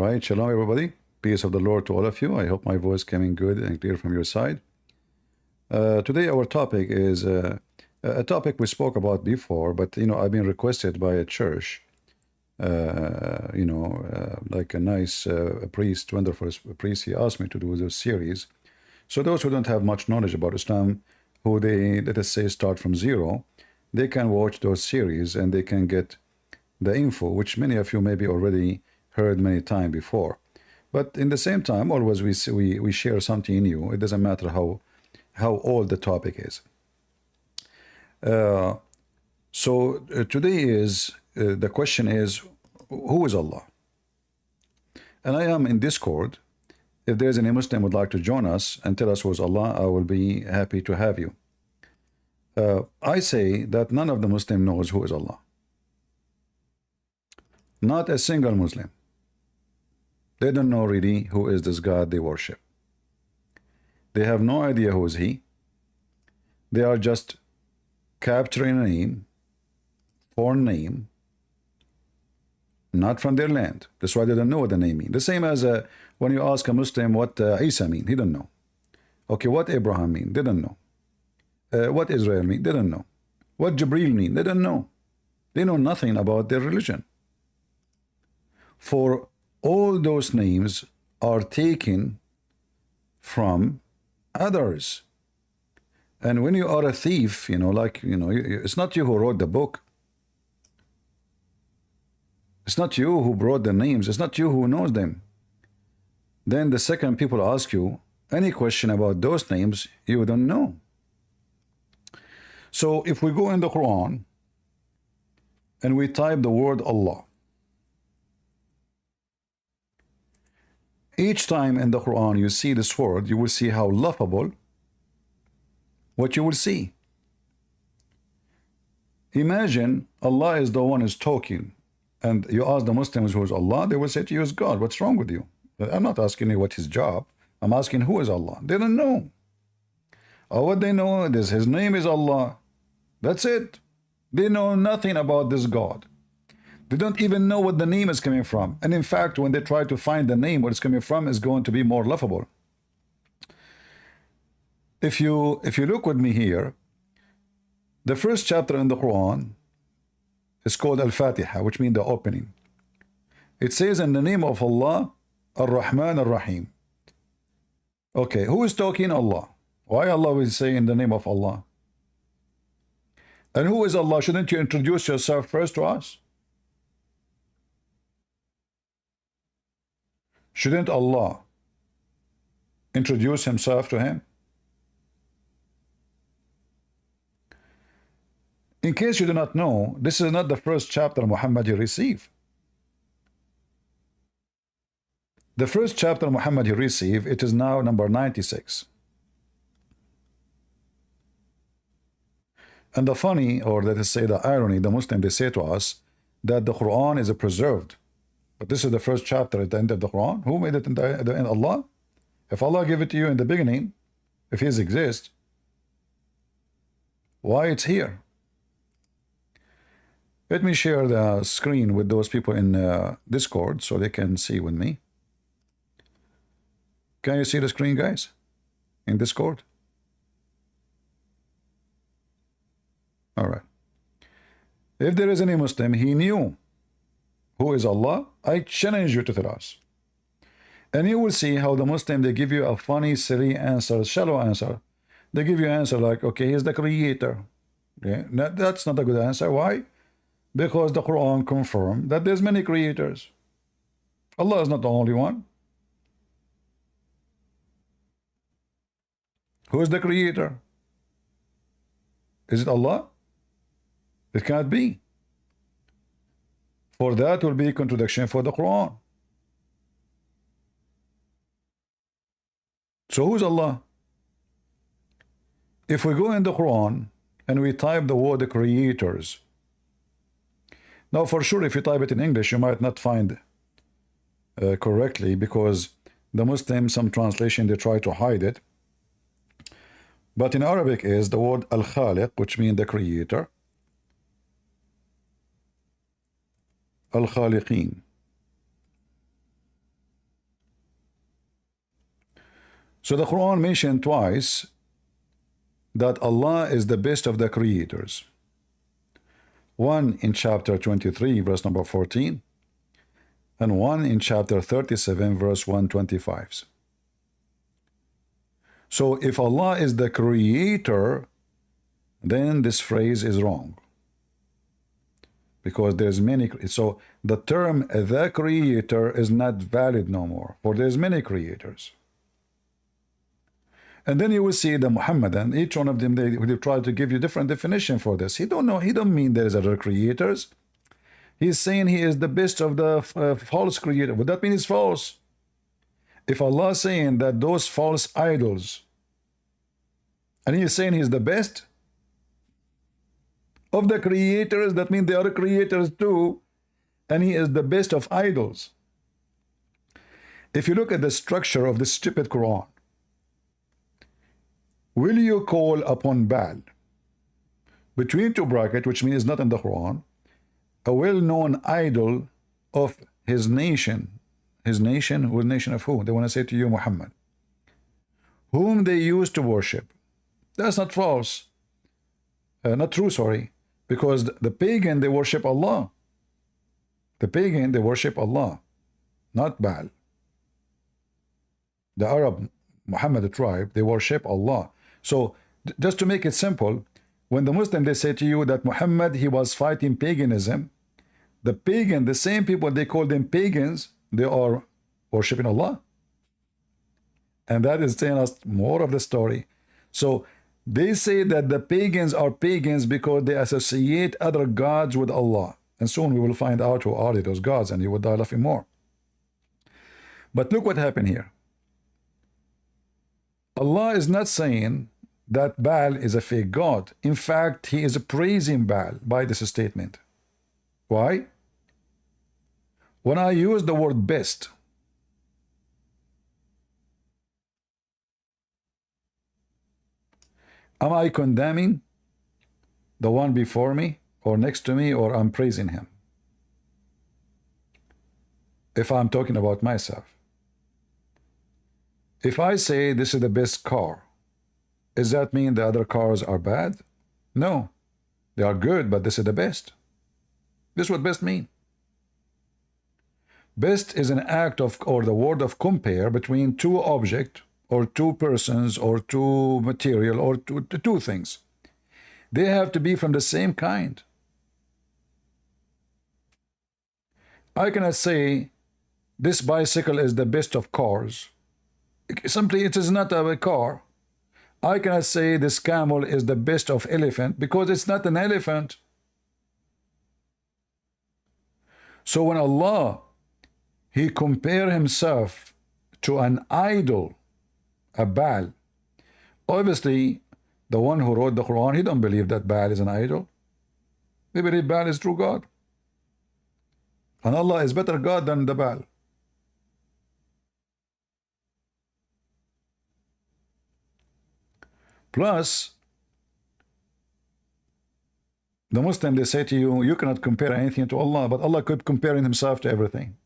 right, shalom everybody. Peace of the Lord to all of you. I hope my voice coming good and clear from your side. Today our topic is a topic we spoke about before, but I've been requested by a church, like a nice priest, wonderful priest. He asked me to do this series. So those who don't have much knowledge about Islam, who they, let us say, start from zero, they can watch those series and they can get the info, which many of you maybe already heard many times before. But in the same time, always we share something new. It doesn't matter how old the topic is. Today is the question is, who is Allah? And I am in Discord. If there's any Muslim would like to join us and tell us who is Allah, I will be happy to have you. I say that none of the Muslim knows who is Allah. Not a single Muslim. They don't know really who is this God they worship. They have no idea who is He. They are just capturing a name, foreign name, not from their land. That's why they don't know what the name means. The same as when you ask a Muslim what Isa mean, he don't know. Okay, what Abraham mean? They don't know. What Israel mean? They don't know. What Jibril mean? They don't know. They know nothing about their religion. For all those names are taken from others. And when you are a thief, it's not you who wrote the book. It's not you who brought the names. It's not you who knows them. Then the second people ask you any question about those names, you don't know. So if we go in the Quran and we type the word Allah, each time in the Quran you see this word, you will see how laughable what you will see. Imagine Allah is the one who is talking, and you ask the Muslims who is Allah, they will say to you is God. What's wrong with you? I'm not asking you what his job. I'm asking who is Allah. They don't know. What they know is his name is Allah. That's it. They know nothing about this God. They don't even know what the name is coming from. And in fact, when they try to find the name, what it's coming from is going to be more laughable. If you look with me here, the first chapter in the Quran is called Al-Fatiha, which means the opening. It says in the name of Allah, Ar-Rahman Ar-Rahim. Okay, who is talking? Allah. Why Allah will say in the name of Allah? And who is Allah? Shouldn't you introduce yourself first to us? Shouldn't Allah introduce himself to him? In case you do not know, this is not the first chapter Muhammad received. The first chapter Muhammad received, it is now number 96. And the funny, or let us say the irony, the Muslim, they say to us that the Quran is preserved. But this is the first chapter at the end of the Quran. Who made it in the end? Allah? If Allah gave it to you in the beginning, if He exists, why it's here? Let me share the screen with those people in Discord so they can see with me. Can you see the screen, guys, in Discord? All right. If there is any Muslim, he knew who is Allah, I challenge you to tell us. And you will see how the Muslim, they give you a funny, silly answer, shallow answer. They give you an answer like, okay, he's the creator. Okay? That's not a good answer. Why? Because the Quran confirmed that there's many creators. Allah is not the only one. Who is the creator? Is it Allah? It can't be. For that will be contradiction for the Quran. So who's Allah? If we go in the Quran and we type the word creators, now for sure if you type it in English you might not find correctly, because the Muslims, some translation, they try to hide it. But in Arabic is the word Al-Khaliq, which means the creator. Al-Khaliqeen. So the Quran mentioned twice that Allah is the best of the creators. One in chapter 23, verse number 14, and one in chapter 37, verse 125. So if Allah is the creator, then this phrase is wrong. Because there's many, so the term the creator is not valid no more, for there's many creators. And then you will see the Muhammadan, each one of them, they try to give you different definition for this. He don't know, he don't mean there's other creators. He's saying he is the best of the false creator. Would that mean he's false? If Allah is saying that those false idols, and he's saying he's the best of the creators, that means they are creators too, and he is the best of idols. If you look at the structure of this stupid Quran, will you call upon Baal, between two brackets, which means not in the Quran, a well-known idol of his nation? His nation? Who nation of who? They want to say to you, Muhammad, whom they used to worship. That's not false. Not true, sorry. Because the pagan, they worship Allah. The pagan, they worship Allah, not Baal. The Arab Muhammad tribe, they worship Allah. So just to make it simple, when the Muslim, they say to you that Muhammad, he was fighting paganism, the pagan, the same people, they call them pagans, they are worshiping Allah. And that is telling us more of the story. So they say that the pagans are pagans because they associate other gods with Allah. And soon we will find out who are those gods, and you will die laughing more. But look what happened here. Allah is not saying that Baal is a fake god. In fact, he is praising Baal by this statement. Why? When I use the word best, am I condemning the one before me or next to me, or I'm praising him? If I'm talking about myself. If I say this is the best car, does that mean the other cars are bad? No. They are good, but this is the best. This is what best mean. Best is an act of, or the word of compare between two objects, or two persons, or two material, or two things. They have to be from the same kind. I cannot say this bicycle is the best of cars. Simply, it is not a car. I cannot say this camel is the best of elephant because it's not an elephant. So when Allah, he compare himself to an idol, a Baal, obviously the one who wrote the Quran, he don't believe that Baal is an idol. They believe Baal is true God. And Allah is better God than the Baal. Plus, the Muslim, they say to you, you cannot compare anything to Allah, but Allah could compare himself to everything.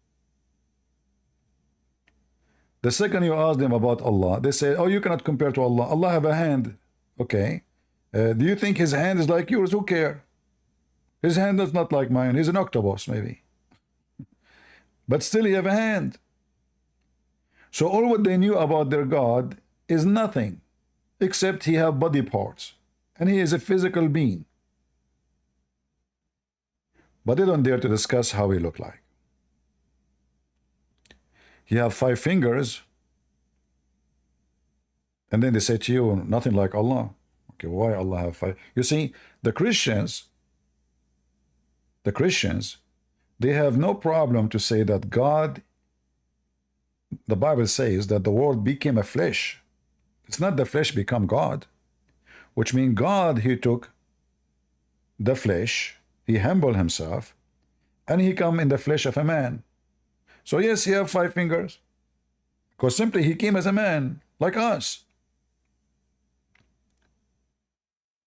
The second you ask them about Allah, they say, oh, you cannot compare to Allah. Allah have a hand. Okay. Do you think his hand is like yours? Who cares? His hand is not like mine. He's an octopus, maybe. But still he have a hand. So all what they knew about their God is nothing, except he have body parts. And he is a physical being. But they don't dare to discuss how he look like. He have 5 fingers. And then they say to you, nothing like Allah. Okay, why Allah have 5? You see, the Christians, they have no problem to say that God, the Bible says that the word became a flesh. It's not the flesh become God, which means God, he took the flesh, he humbled himself, and he come in the flesh of a man. So yes, he have 5 fingers, because simply he came as a man, like us.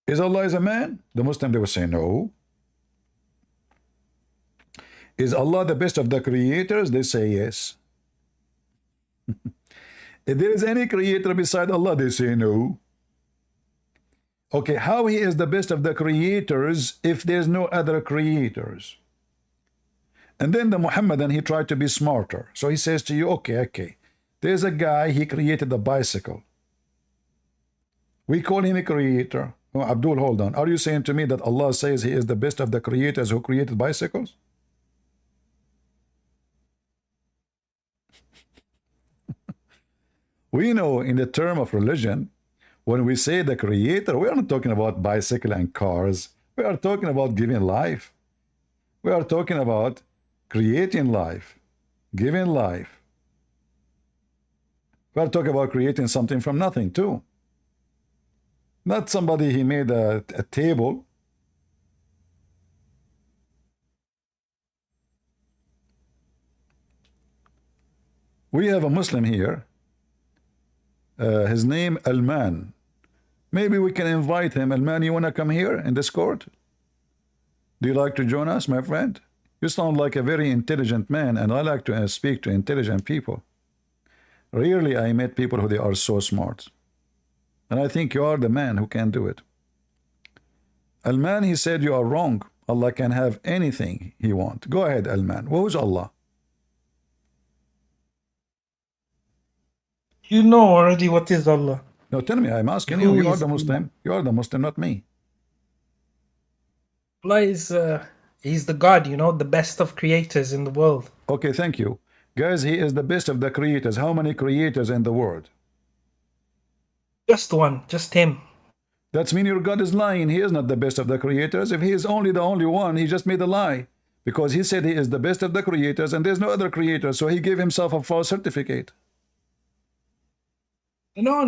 Is Allah is a man? The Muslim, they will say no. Is Allah the best of the creators? They say yes. If there is any creator beside Allah, they say no. Okay, how he is the best of the creators if there's no other creators? And then the Muhammadan, he tried to be smarter. So he says to you, okay, there's a guy, he created the bicycle. We call him a creator. Oh, Abdul, hold on. Are you saying to me that Allah says he is the best of the creators who created bicycles? We know in the term of religion, when we say the creator, we are not talking about bicycle and cars. We are talking about giving life. We are talking about creating life, giving life. We are talking about creating something from nothing too. Not somebody, he made a table. We have a Muslim here. His name Al-Man. Maybe we can invite him. Al-Man, you want to come here in this court? Do you like to join us, my friend? You sound like a very intelligent man, and I like to speak to intelligent people. Rarely I met people who they are so smart. And I think you are the man who can do it. Al-Man, he said you are wrong. Allah can have anything he wants. Go ahead, Al-Man. Who's Allah? You know already what is Allah. No, tell me, I'm asking you. You are the Muslim. You are the Muslim, not me. Allah is, he's the God, you know, the best of creators in the world. Okay, thank you. Guys, he is the best of the creators. How many creators in the world? Just one, just him. That's mean your God is lying. He is not the best of the creators. If he is only the only one, he just made a lie. Because he said he is the best of the creators and there's no other creator. So he gave himself a false certificate. No,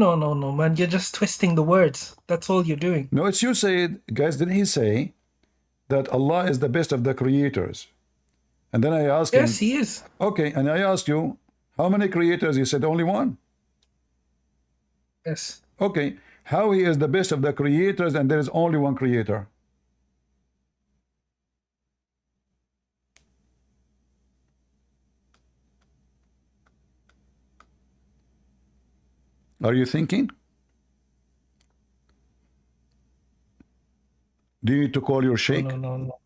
man. You're just twisting the words. That's all you're doing. No, it's you said, guys, didn't he say that Allah is the best of the creators? And then I asked him. Yes, he is. Okay, and I asked you, how many creators? He said only one. Yes. Okay, how he is the best of the creators and there is only one creator? Are you thinking? Do you need to call your sheikh? No.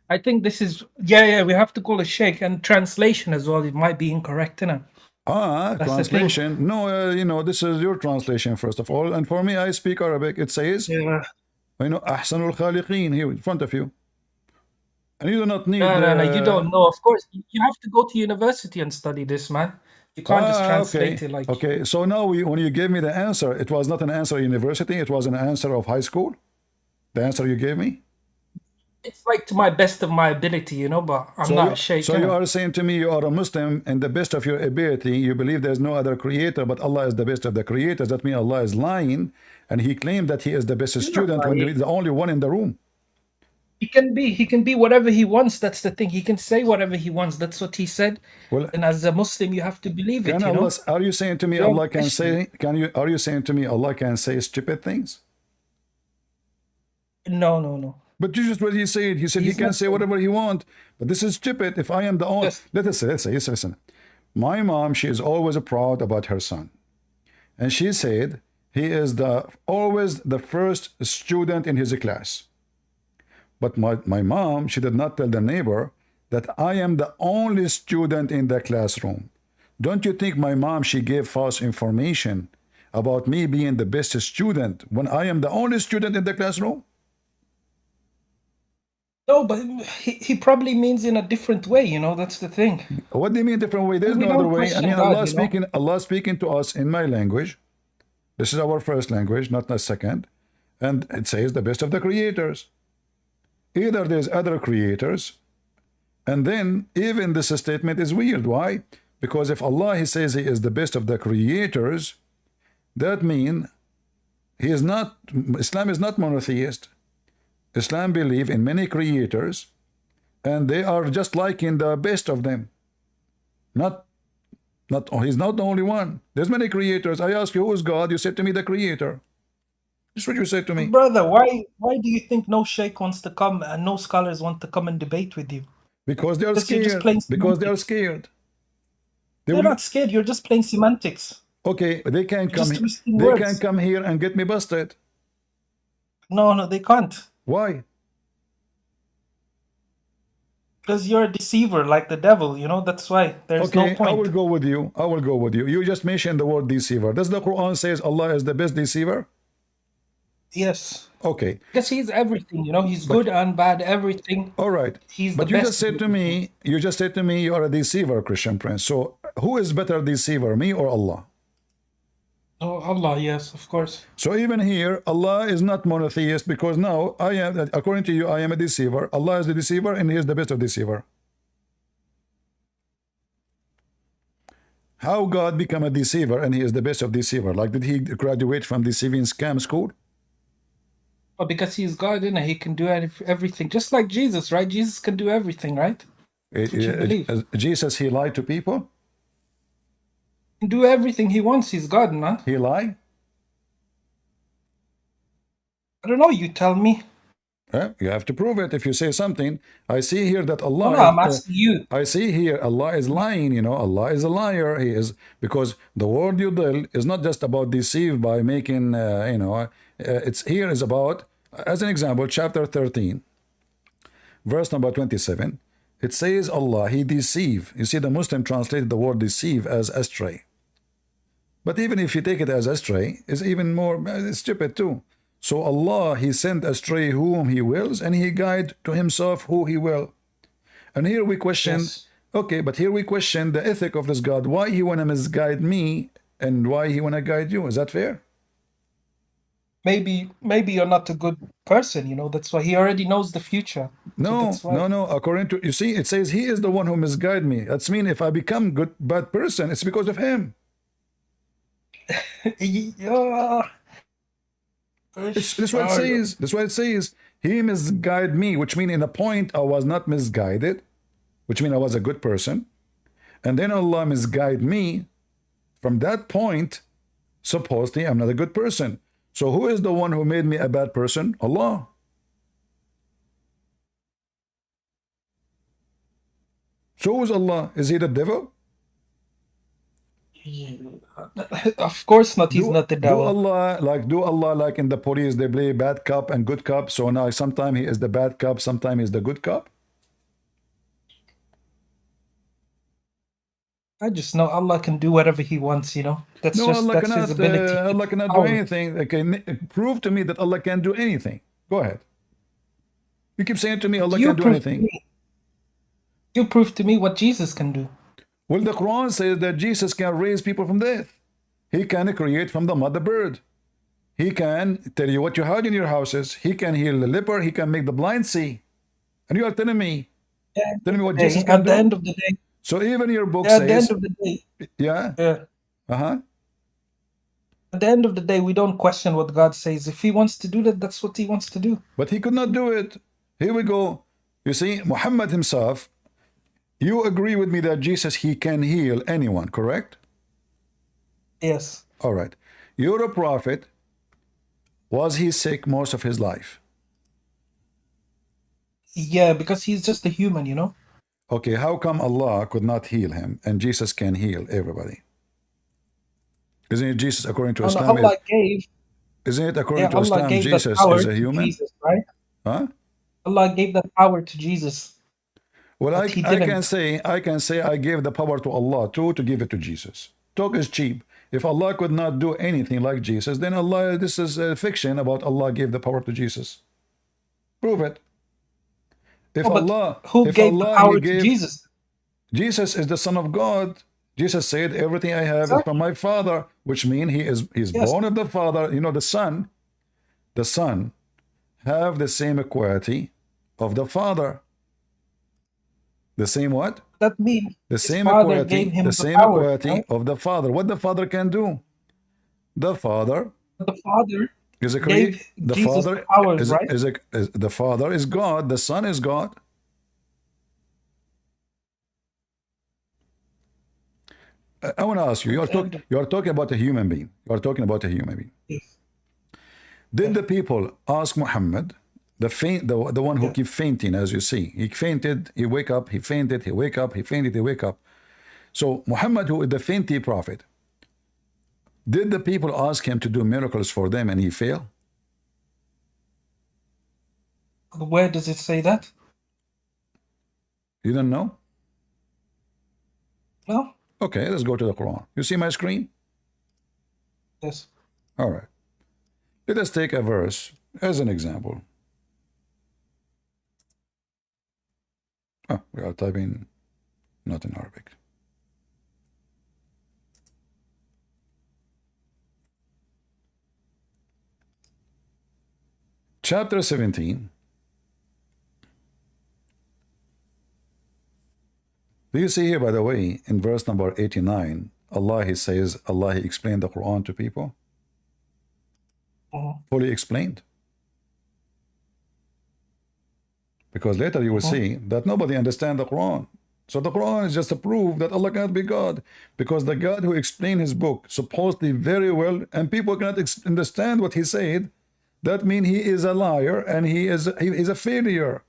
I think this is, yeah, we have to call a sheikh, and translation as well. It might be incorrect, innit? That's Translation. No, you know, this is your translation, first of all. And for me, I speak Arabic. It says, you know, Ahsanul Khaliqeen here in front of you. And you do not need... No, you don't know. Of course, you have to go to university and study this, man. You can't just translate it like... Okay, so now when you gave me the answer, it was not an answer of university, it was an answer of high school? The answer you gave me? It's like to my best of my ability, you know, but I'm not a sheikh. So you are saying to me you are a Muslim and the best of your ability, you believe there's no other creator, but Allah is the best of the creators. That means Allah is lying, and he claimed that he is the best student when he's the only one in the room. He can be whatever he wants. That's the thing. He can say whatever he wants. That's what he said. Well, and as a Muslim, you have to believe it. Allah, are you saying to me Allah can say? Are you saying to me Allah can say stupid things? No. But you just what he said. He said he can say whatever he wants. But this is stupid. If I am the only, let's say, listen. My mom, she is always proud about her son, and she said he is always the first student in his class. But my mom, she did not tell the neighbor that I am the only student in the classroom. Don't you think my mom, she gave false information about me being the best student when I am the only student in the classroom? No, but he probably means in a different way, you know, that's the thing. What do you mean different way? There's no other way. I mean, Allah speaking to us in my language. This is our first language, not the second. And it says the best of the creators. Either there's other creators, and then even this statement is weird. Why? Because if Allah, he says he is the best of the creators, that means he is not, Islam is not monotheist. Islam believe in many creators, and they are just like in the best of them. He's not the only one. There's many creators. I ask you, who is God? You said to me, the creator. That's what you said to me. Brother, why do you think no sheikh wants to come and no scholars want to come and debate with you? Because they are scared. Because they are scared. They're not scared. You're just playing semantics. Okay, they can come. Just twisting They words. can come here and get me busted. No, they can't. Why? Because you're a deceiver, like the devil. You know, that's why. There's no point. I will go with you. I will go with you. You just mentioned the word deceiver. Does the Quran says Allah is the best deceiver? Yes. Okay. Because he's everything. You know, he's good and bad, everything. All right. He's but the you best. just said to me, you are a deceiver, Christian Prince. So who is better deceiver, me or Allah? Oh, Allah, yes, of course. So even here, Allah is not monotheist, because now I am, according to you, I am a deceiver. Allah is the deceiver, and He is the best of deceiver. How God become a deceiver and He is the best of deceiver? Like, did He graduate from deceiving scam school? Well, because he's God, and he can do everything, just like Jesus, right? Jesus can do everything, right? Jesus, He lied to people? He can do everything he wants. He's God, man. He lied? I don't know. You tell me. You have to prove it. If you say something, I see here that Allah. No, I'm asking you. I see here Allah is lying. You know, Allah is a liar. He is, because the word yudil is not just about deceive by making. It's here is about, as an example, chapter 13, verse number 27. It says Allah, He deceive. You see, the Muslim translated the word deceive as astray. But even if you take it as astray, it's even more stupid too. So Allah, He sent astray whom He wills, and He guide to Himself who He will. And here we question, yes. Okay, but here we question the ethic of this God. Why He want to misguide me, and why He want to guide you? Is that fair? Maybe you're not a good person, you know, that's why He already knows the future. No, no. According to, you see, it says He is the one who misguide me. That's mean if I become bad person, it's because of Him. Yeah. That's what it says. That's what it says. He misguided me, which means in a point I was not misguided, which means I was a good person. And then Allah misguided me. From that point, supposedly I'm not a good person. So who is the one who made me a bad person? Allah. So who's Allah? Is He the devil? Of course not. He's not the devil. Do Allah like in the police, they play bad cop and good cop. So now sometimes He is the bad cop, sometimes He's the good cop. I just know Allah can do whatever He wants, you know. That's His ability. Allah cannot do anything. Okay, prove to me that Allah can do anything. Go ahead. You keep saying to me Allah can do anything. You prove to me what Jesus can do. Well, the Quran says that Jesus can raise people from death. He can create from the mother bird. He can tell you what you had in your houses. He can heal the leper. He can make the blind see. And you are telling me, what Jesus can do? At the end of the day. So even your book says... At the end of the day. Yeah? Yeah. At the end of the day, we don't question what God says. If He wants to do that, that's what He wants to do. But He could not do it. Here we go. You see, Muhammad himself... You agree with me that Jesus, He can heal anyone, correct? Yes. All right. You're a prophet. Was He sick most of His life? Yeah, because He's just a human, you know? Okay, how come Allah could not heal Him and Jesus can heal everybody? Isn't it Jesus, according to Islam? Allah gave... Isn't it according to Islam, Jesus is a human? Jesus, right? Huh? Allah gave that power to Jesus. Well, I can say I gave the power to Allah too, to give it to Jesus. Talk is cheap. If Allah could not do anything like Jesus, then Allah, this is a fiction about Allah gave the power to Jesus. Prove it. If Allah, who gave the power to Jesus? Jesus is the Son of God. Jesus said, everything I have is from my Father, which means he's born of the Father. You know, the Son have the same equality of the Father. The same what? That means the same equality, right? Of the Father. What the Father can do? The Father is a creator. The Father powers, right? The Father is God. The Son is God. I want to ask you. You are talking about a human being. You are talking about a human being. Yes. Did the people ask Muhammad? The one who keep fainting, as you see. He fainted, he wake up, he fainted, he wake up, he fainted, he wake up. So Muhammad, who is the fenty prophet, did the people ask him to do miracles for them and he failed? Where does it say that? You don't know? No. Okay, let's go to the Quran. You see my screen? Yes. All right. Let us take a verse as an example. Oh, we are typing not in Arabic. Chapter 17. Do you see here, by the way, in verse number 89, Allah, he says, Allah, he explained the Quran to people? Fully explained. Because later you will see that nobody understands the Quran. So the Quran is just a proof that Allah cannot be God. Because the God who explained his book supposedly very well, and people cannot understand what he said, that means he is a liar and he is a failure.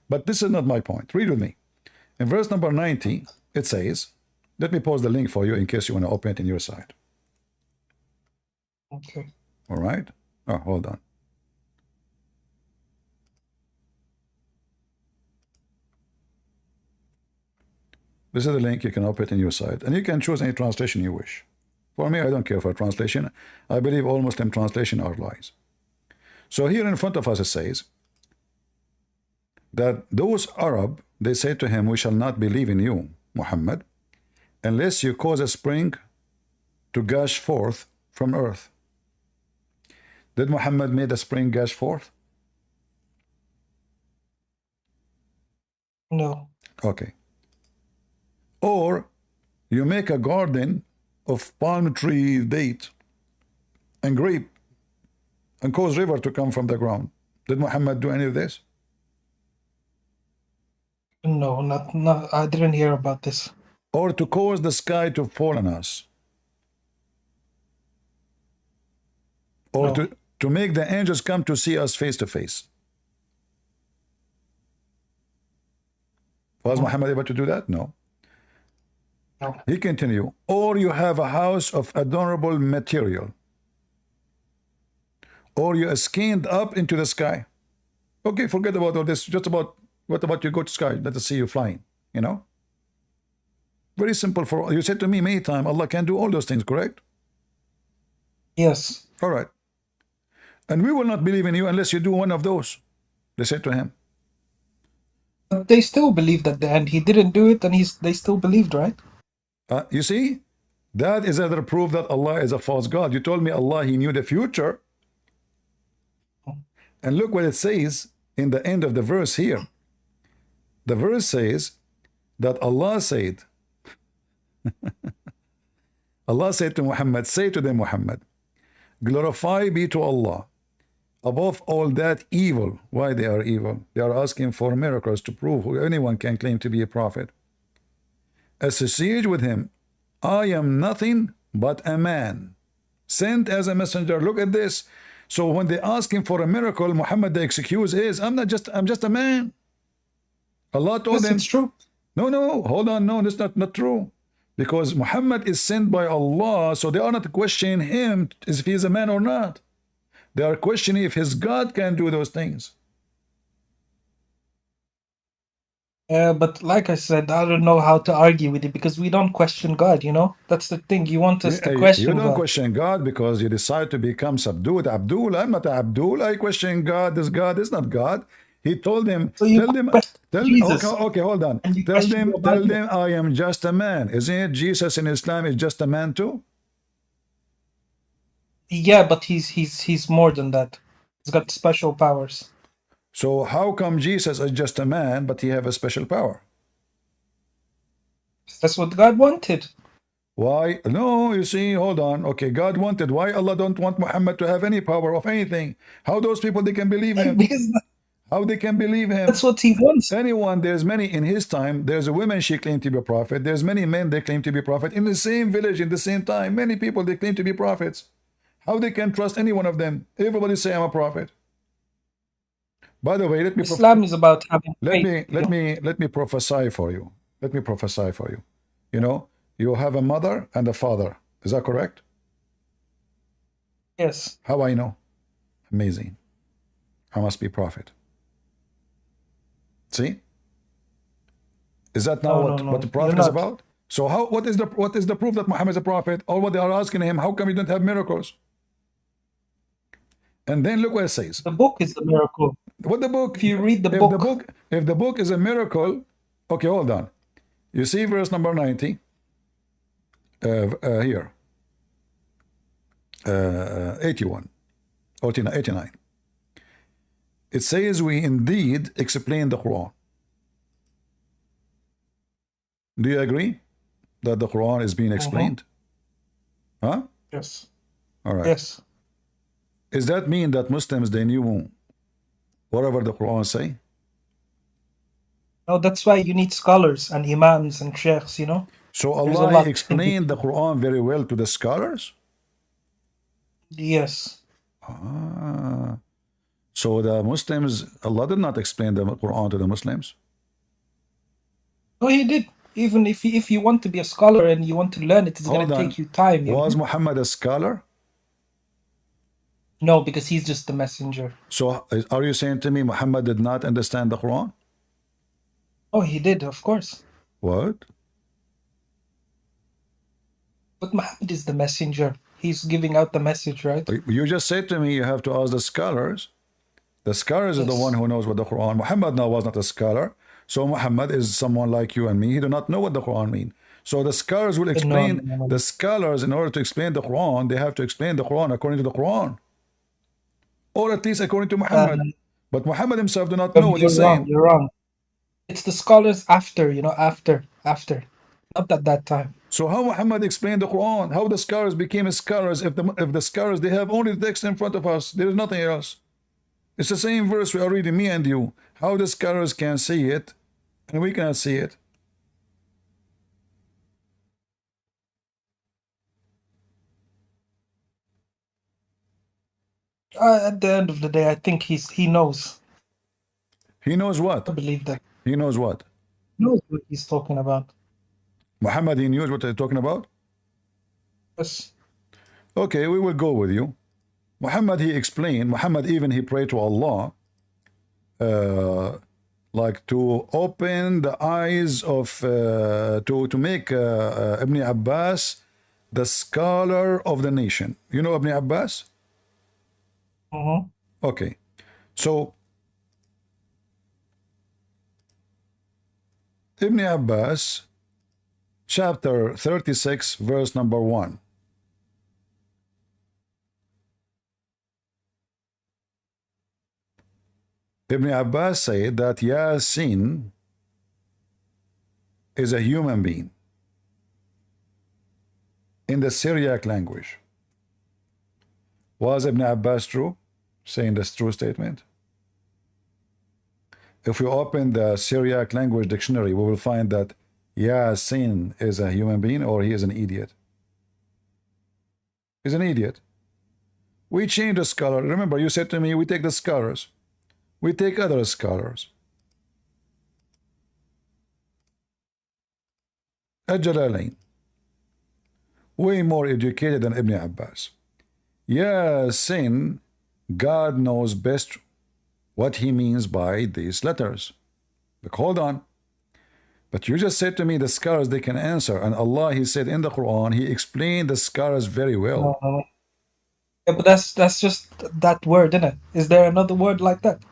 But this is not my point. Read with me. In verse number 90, it says, let me post the link for you in case you want to open it in your side. Okay. All right. Oh, hold on. This is the link. You can open it in your side. And you can choose any translation you wish. For me, I don't care for translation. I believe all Muslim translation are lies. So here in front of us it says that those Arab, they say to him, we shall not believe in you, Muhammad, unless you cause a spring to gush forth from earth. Did Muhammad make the spring gush forth? No. Okay. Or you make a garden of palm tree, date, and grape, and cause river to come from the ground. Did Muhammad do any of this? No, not. I didn't hear about this. Or to cause the sky to fall on us? Or No. to make the angels come to see us face to face? Was Muhammad able to do that? No. No. He continued, or you have a house of adorable material, or you are skinned up into the sky. Okay, forget about all this. Just about, what about you go to sky? Let us see you flying, you know? Very simple. For you said to me many times, Allah can do all those things, correct? Yes. All right. And we will not believe in you unless you do one of those, they said to him. But they still believed at the end. He didn't do it, and they still believed, right? You see, that is another proof that Allah is a false God. You told me Allah, he knew the future. And look what it says in the end of the verse here. The verse says that Allah said, Allah said to Muhammad, say to them, Muhammad, glorify be to Allah above all that evil. Why they are evil? They are asking for miracles to prove who anyone can claim to be a prophet. Associate with him. I am nothing but a man sent as a messenger. Look at this. So when they ask him for a miracle, Muhammad, the excuse is, I'm just a man. Allah told them, it's true. No, hold on, no, that's not true. Because Muhammad is sent by Allah, so they are not questioning him if he is a man or not. They are questioning if his God can do those things. But like I said, I don't know how to argue with it because we don't question God, you know? That's the thing. You want us to question God. You don't question God because you decide to become subdued. Abdul, I'm not Abdul. I question God. This God is not God. He told him, so tell them, okay, hold on. Tell them I am just a man. Isn't it Jesus in Islam is just a man too? Yeah, but he's more than that. He's got special powers. So how come Jesus is just a man, but he have a special power? That's what God wanted. Why? No, you see, hold on. Okay, God wanted. Why Allah don't want Muhammad to have any power of anything? How those people, they can believe him? Because how they can believe him? That's what he wants. Anyone, there's many in his time. There's a woman, she claimed to be a prophet. There's many men, they claim to be prophet. In the same village, in the same time, many people, they claim to be prophets. How they can trust any one of them? Everybody say, I'm a prophet. By the way, let me Islam is about having let me prophesy for you. Let me prophesy for you. You know, You have a mother and a father. Is that correct? Yes. How I know? Amazing. I must be prophet. See? Is that not what the prophet is about? So what is the proof that Muhammad is a prophet? Or what they are asking him, how come you don't have miracles? And then look what it says. The book is the miracle. What the book? If you read the book. If the book is a miracle, okay, hold on. You see verse number 90 here. 81 or 89. It says we indeed explain the Quran. Do you agree that the Quran is being explained? Huh? Yes. All right. Yes. Does that mean that Muslims, they knew whatever the Quran say? No, that's why you need scholars and imams and sheikhs, you know. So Allah explained the Quran very well to the scholars? Yes. So the Muslims, Allah did not explain the Quran to the Muslims? No, he did. Even if you want to be a scholar and you want to learn it, it's going to take you time. Was Muhammad a scholar? No, because he's just the messenger. So are you saying to me Muhammad did not understand the Quran? Oh, he did, of course. What? But Muhammad is the messenger. He's giving out the message, right? You just said to me you have to ask the scholars. The scholars is the one who knows what the Quran. Muhammad now was not a scholar. So Muhammad is someone like you and me. He do not know what the Quran means. So the scholars will explain. The scholars, in order to explain the Quran, they have to explain the Quran according to the Quran, or at least according to Muhammad. But Muhammad himself do not know what he's saying. You're wrong. It's the scholars after, you know, after, not at that time. So how Muhammad explained the Quran? How the scholars became scholars? If the scholars, they have only the text in front of us, there is nothing else. It's the same verse we are reading, me and you. How the scholars can see it and we cannot see it? At the end of the day, I think he knows. He knows what? I believe that. He knows what? He knows what he's talking about. Muhammad, he knows what they're talking about? Yes. Okay, we will go with you. Muhammad, he explained. Muhammad even he prayed to Allah, like to open the eyes of, to make Ibn Abbas the scholar of the nation. You know Ibn Abbas? Okay, so Ibn Abbas, chapter 36, verse number 1. Ibn Abbas said that Yasin is a human being in the Syriac language. Was Ibn Abbas true? Saying this true statement? If we open the Syriac language dictionary, we will find that Yasin is a human being, or he is an idiot. He's an idiot. We change the scholar. Remember, you said to me, we take the scholars. We take other scholars. Al-Jalalain, way more educated than Ibn Abbas. Yasin, God knows best what he means by these letters. Look, hold on. But you just said to me the scholars, they can answer. And Allah, he said in the Quran, he explained the scholars very well. Yeah, but that's just that word, isn't it? Is there another word like that?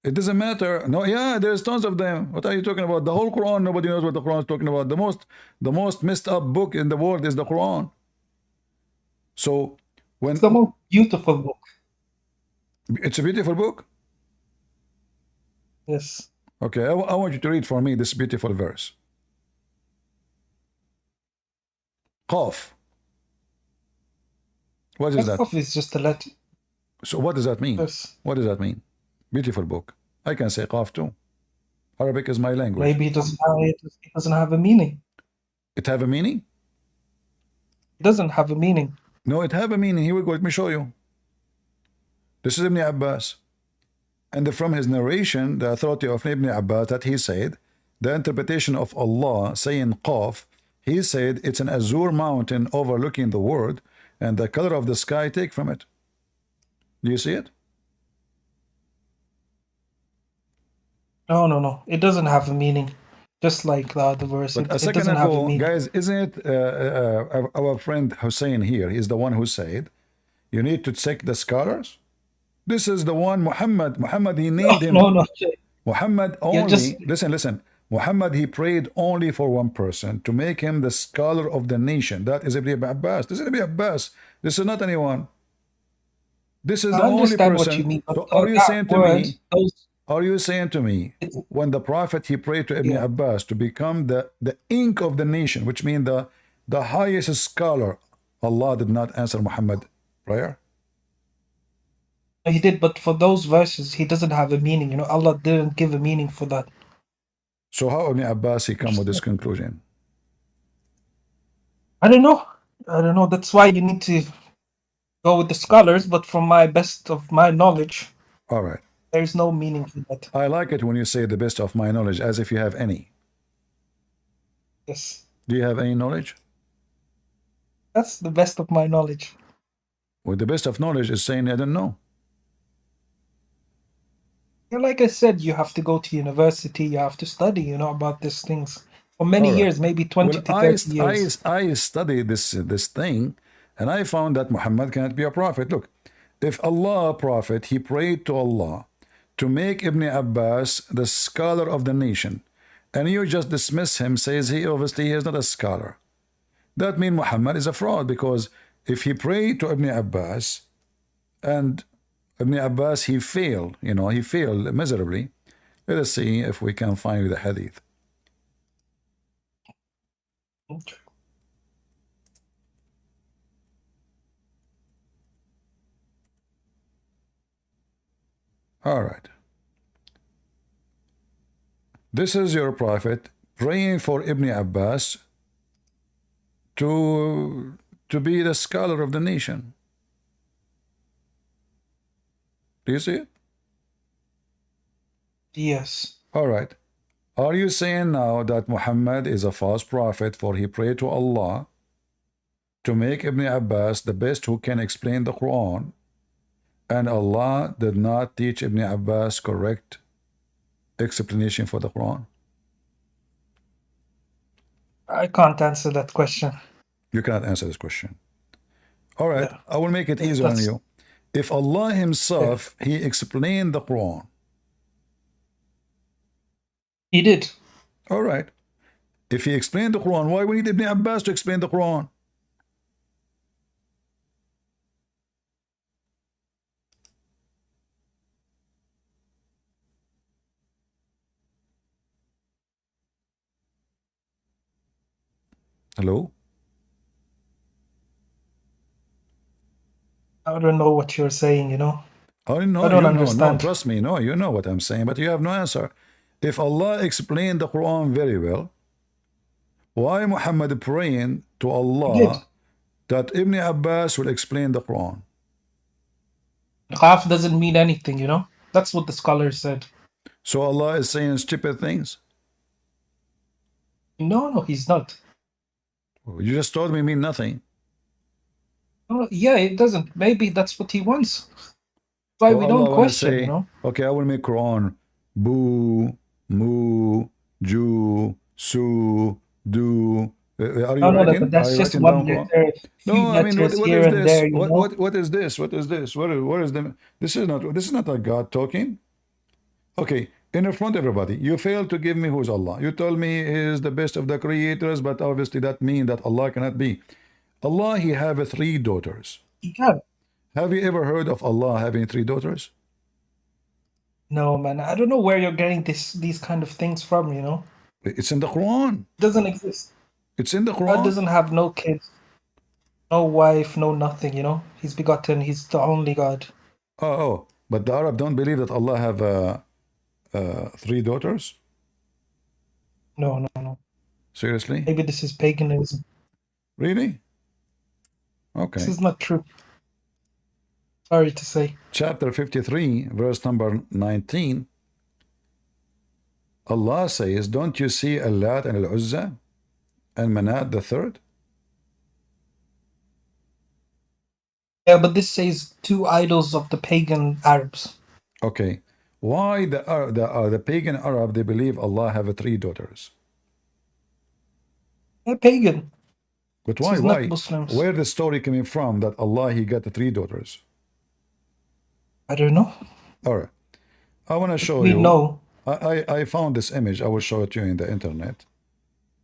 It doesn't matter. No, yeah, there's tons of them. What are you talking about? The whole Quran, nobody knows what the Quran is talking about. The most messed up book in the world is the Quran. So when it's the most beautiful book. It's a beautiful book. Yes. Okay, I want you to read for me this beautiful verse. Qaf. What is that? Qaf is just a letter. So what does that mean? Yes. What does that mean? Beautiful book. I can say Qaf too. Arabic is my language. Maybe it doesn't have a meaning. It have a meaning? It doesn't have a meaning. No, it have a meaning. Here we go. Let me show you. This is Ibn Abbas. And from his narration, the authority of Ibn Abbas, that he said, the interpretation of Allah saying Qaf, He said it's an azure mountain overlooking the world, and the color of the sky take from it. Do you see it? No, no, no. It doesn't have a meaning. Just like the other verse, But a it second doesn't have a ago, meaning. guys, isn't it our friend Hussein here? He's the one who said you need to check the scholars. This is the one Muhammad. Muhammad, he named him. No, no. Muhammad only. Just Listen. Muhammad, he prayed only for one person to make him the scholar of the nation. That is Ibn Abbas. This is Ibn Abbas. This is not anyone. This is I the only understand what person. you mean. But So are you that saying to word, me? Are you saying to me, when the Prophet he prayed to Ibn yeah. Abbas to become the ink of the nation, which means the highest scholar, Allah did not answer Muhammad prayer? He did, but for those verses, he doesn't have a meaning. You know, Allah didn't give a meaning for that. So how Ibn Abbas he come with this conclusion? I don't know. I don't know. That's why you need to go with the scholars. But from my best of my knowledge, all right, there is no meaning to that. I like it when you say the best of my knowledge, as if you have any. Yes. Do you have any knowledge? That's the best of my knowledge. Well, the best of knowledge is saying I don't know. Yeah, like I said, you have to go to university. You have to study, you know, about these things for many years, maybe 20 to 30 years. I studied this thing, and I found that Muhammad cannot be a prophet. Look, if Allah a prophet, he prayed to Allah to make Ibn Abbas the scholar of the nation, and you just dismiss him, says he obviously is not a scholar. That means Muhammad is a fraud, because if he prayed to Ibn Abbas and Ibn Abbas he failed, you know, he failed miserably. Let us see if we can find the hadith. Okay. All right. This is your prophet praying for Ibn Abbas to be the scholar of the nation. Do you see it? Yes. All right. Are you saying now that Muhammad is a false prophet, for he prayed to Allah to make Ibn Abbas the best who can explain the Quran, and Allah did not teach Ibn Abbas correct explanation for the Quran? I can't answer that question. You cannot answer this question. All right, yeah. I will make it easier on you. If Allah himself, he explained the Quran. He did. All right. If he explained the Quran, why we need Ibn Abbas to explain the Quran? Hello? I don't know what you're saying, you know. Oh, no, I don't understand. No, understand. trust me. No, you know what I'm saying, but you have no answer. If Allah explained the Quran very well, why Muhammad praying to Allah that Ibn Abbas will explain the Quran? Half doesn't mean anything, you know. That's what the scholar said. So Allah is saying stupid things? No, he's not. You just told me mean nothing. Oh, yeah, it doesn't. Maybe that's what he wants. That's why we don't question, say, you know. Okay, I will make Quran. Boo, moo, Jew, su, do. Are you writing? That's just one letter. No, I mean, what is this? There, what is this? What is this? What is the? This is not a God talking. Okay, in front of everybody, you failed to give me who's Allah. You told me he is the best of the creators, but obviously that means that Allah cannot be. Allah, he have 3 daughters. He can. Have you ever heard of Allah having 3 daughters? No, man. I don't know where you're getting these kind of things from, you know. It's in the Quran. It doesn't exist. It's in the Quran. God doesn't have no kids, no wife, no nothing, you know. He's begotten. He's the only God. Oh, but the Arab don't believe that Allah have 3 daughters? No. Seriously? Maybe this is paganism. Really? Okay. This is not true. Sorry to say. Chapter 53, verse number 19. Allah says, don't you see Allat and Al-Uzza? And Manat the third? Yeah, but this says two idols of the pagan Arabs. Okay. Why the pagan Arab, they believe Allah have three daughters? They're pagan. But This why? is not Why? Muslims. Where the story coming from that Allah, he got the three daughters? I don't know. All right. I want to show We you. know. I found this image. I will show it to you in the internet.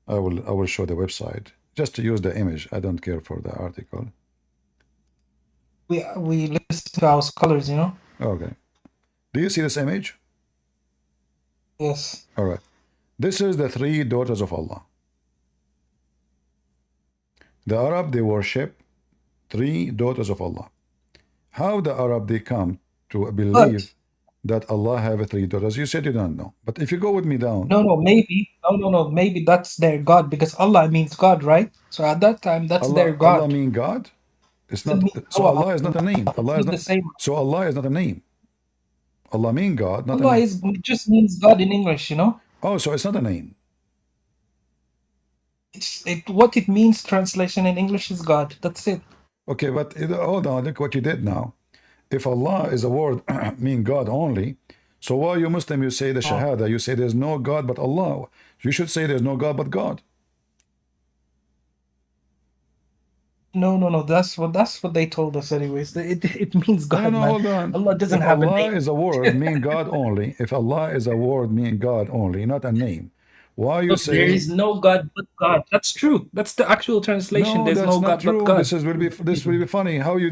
I will show the website. Just to use the image. I don't care for the article. We listen to our scholars, you know? Okay. Do you see this image? Yes. All right. This is the three daughters of Allah. The Arab, they worship three daughters of Allah. How the Arab, they come to believe that Allah have three daughters? You said you don't know. But if you go with me down. No, maybe that's their God, because Allah means God, right? So at that time, that's their God. Allah mean God? It's not. So Allah is not a name. Allah is not the same. So Allah is not a name. Allah mean God, not Allah a name. just means God in English, you know? Oh, so it's not a name. What it means, translation in English, is God. That's it. Okay, but hold on, look what you did now. If Allah is a word mean God only, so why you Muslim, you say the Shahada, you say there's no God but Allah. You should say there's no God but God. No. That's what they told us anyways. It means God, no, man. hold on. Allah doesn't if have Allah a name. is a word mean God only, if Allah is a word mean God only, not a name, why are you saying there is no God but God? That's true. That's the actual translation. No, There's that's no not God true. but God. This will be funny. How you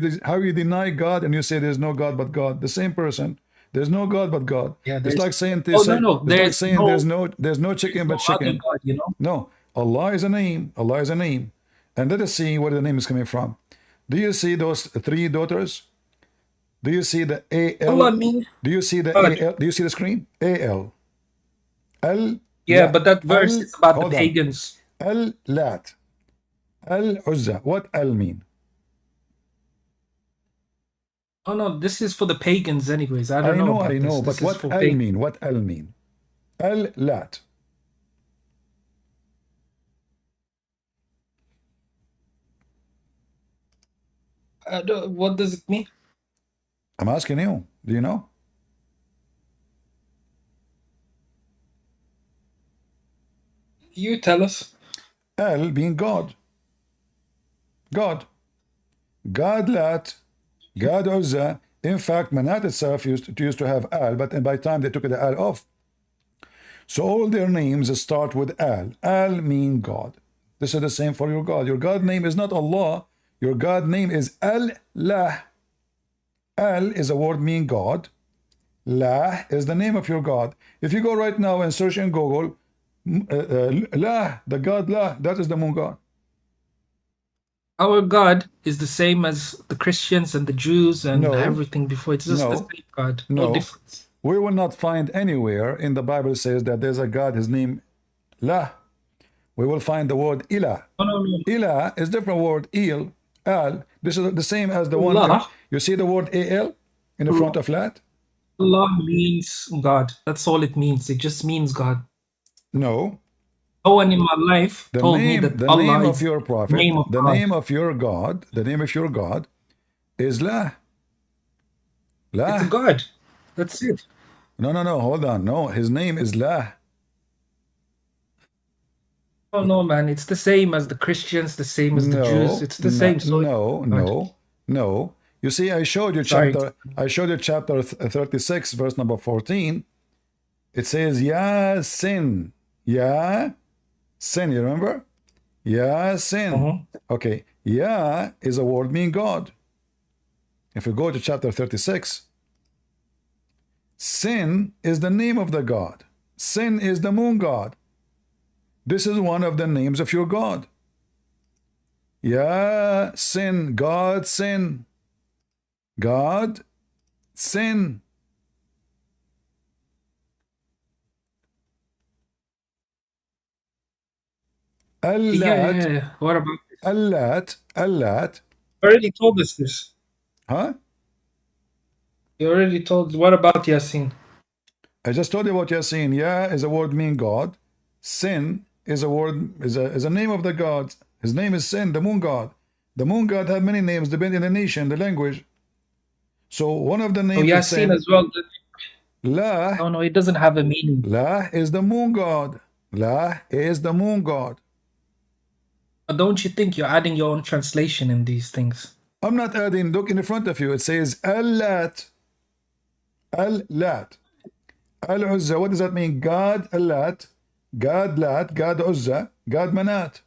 deny God and you say there's no God but God? The same person. There's no God but God. Yeah, it's like saying no. It's like saying there's no chicken but chicken. God, you know? No, Allah is a name. Allah is a name. And let us see where the name is coming from. Do you see those three daughters? Do you see the A-L? Allah means Do you see the God. A-L? Do you see the screen? A-L. L. Yeah, but that verse is about the pagans. Al-Lat. Al-Uzza. What Al mean? Oh no, this is for the pagans anyways. I don't know about I know, this. But what Al mean? What Al mean? Al-Lat. What does it mean? I'm asking you. Do you know? You tell us. Al being God. God. God Lat. God Uzza. In fact, Manat itself used to have Al, but by the time they took the Al off. So all their names start with Al. Al mean God. This is the same for your God. Your God name is not Allah. Your God name is Al-Lah. Al is a word mean God. Lah is the name of your God. If you go right now and search in Google, Lah, the God Lah, that is the moon God. Our God is the same as the Christians and the Jews and everything before. It's just the same God. No difference. We will not find anywhere in the Bible says that there's a God, his name Lah. We will find the word Ilah. No. Ilah is different word. Il, Al. This is the same as the one. You see the word Al in the front of Lat? Allah means God. That's all it means. It just means God. No. No one in my life told me that Allah name is of your prophet, name of the God. name of your God, the name of your God is La. La. It's God. That's it. No, hold on. No, his name is La. Oh no, man. It's the same as the Christians, the same as the Jews. It's the same. So no. You see, I showed you chapter 36, verse number 14. It says, Ya sin. Ya sin, you remember? Ya sin. Okay. Ya is a word meaning God. If we go to chapter 36, sin is the name of the God. Sin is the moon God. This is one of the names of your God. Ya sin, God sin. God sin. Yeah. What about this? Allat. Already told us this. Huh? You already told. What about Yasin? I just told you about Yasin. Ya is a word mean God. Sin is a word, is a name of the god. His name is Sin, the moon god. The moon god have many names depending on the nation, the language. So one of the names is Sin as well. La. Oh no, it doesn't have a meaning. La is the moon god. La is the moon god. But don't you think you're adding your own translation in these things? I'm not adding. Look in front of you. It says Al-Lat. Al-Lat. Al-Uzza. What does that mean? God Al-Lat. God Lat. God Uzza. God Manat.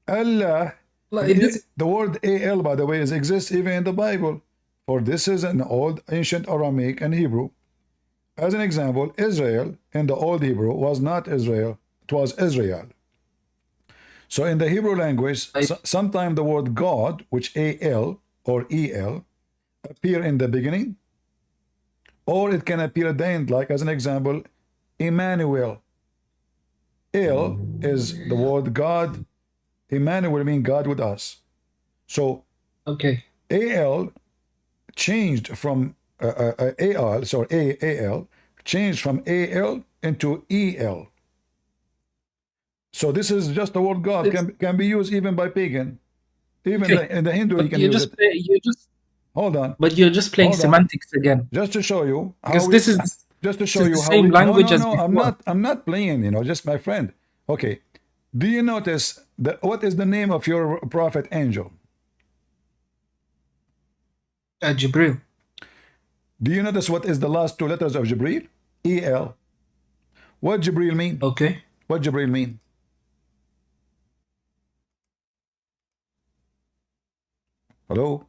Allah. The word Al, by the way, exists even in the Bible. For this is an old ancient Aramaic and Hebrew. As an example, Israel in the old Hebrew was not Israel. It was Israel. So in the Hebrew language, sometimes the word God, which A-L or E-L, appear in the beginning, or it can appear at the end, like as an example, Emmanuel. El is the word God. Emmanuel means God with us. So okay, A-L changed from A-L, sorry, A-L changed from A-L into E-L. So this is just the word God can be used even by pagan. Even in the Hindu, you can use it. Hold on. But you're just playing semantics again. Just to show you how because this is just to show you the how same language as before. I'm not playing, you know, just my friend. Okay. Do you notice that what is the name of your prophet angel? Jibril. Do you notice what is the last two letters of Jibril? E-L. What Jibril mean? Okay. What Jibril mean? Hello?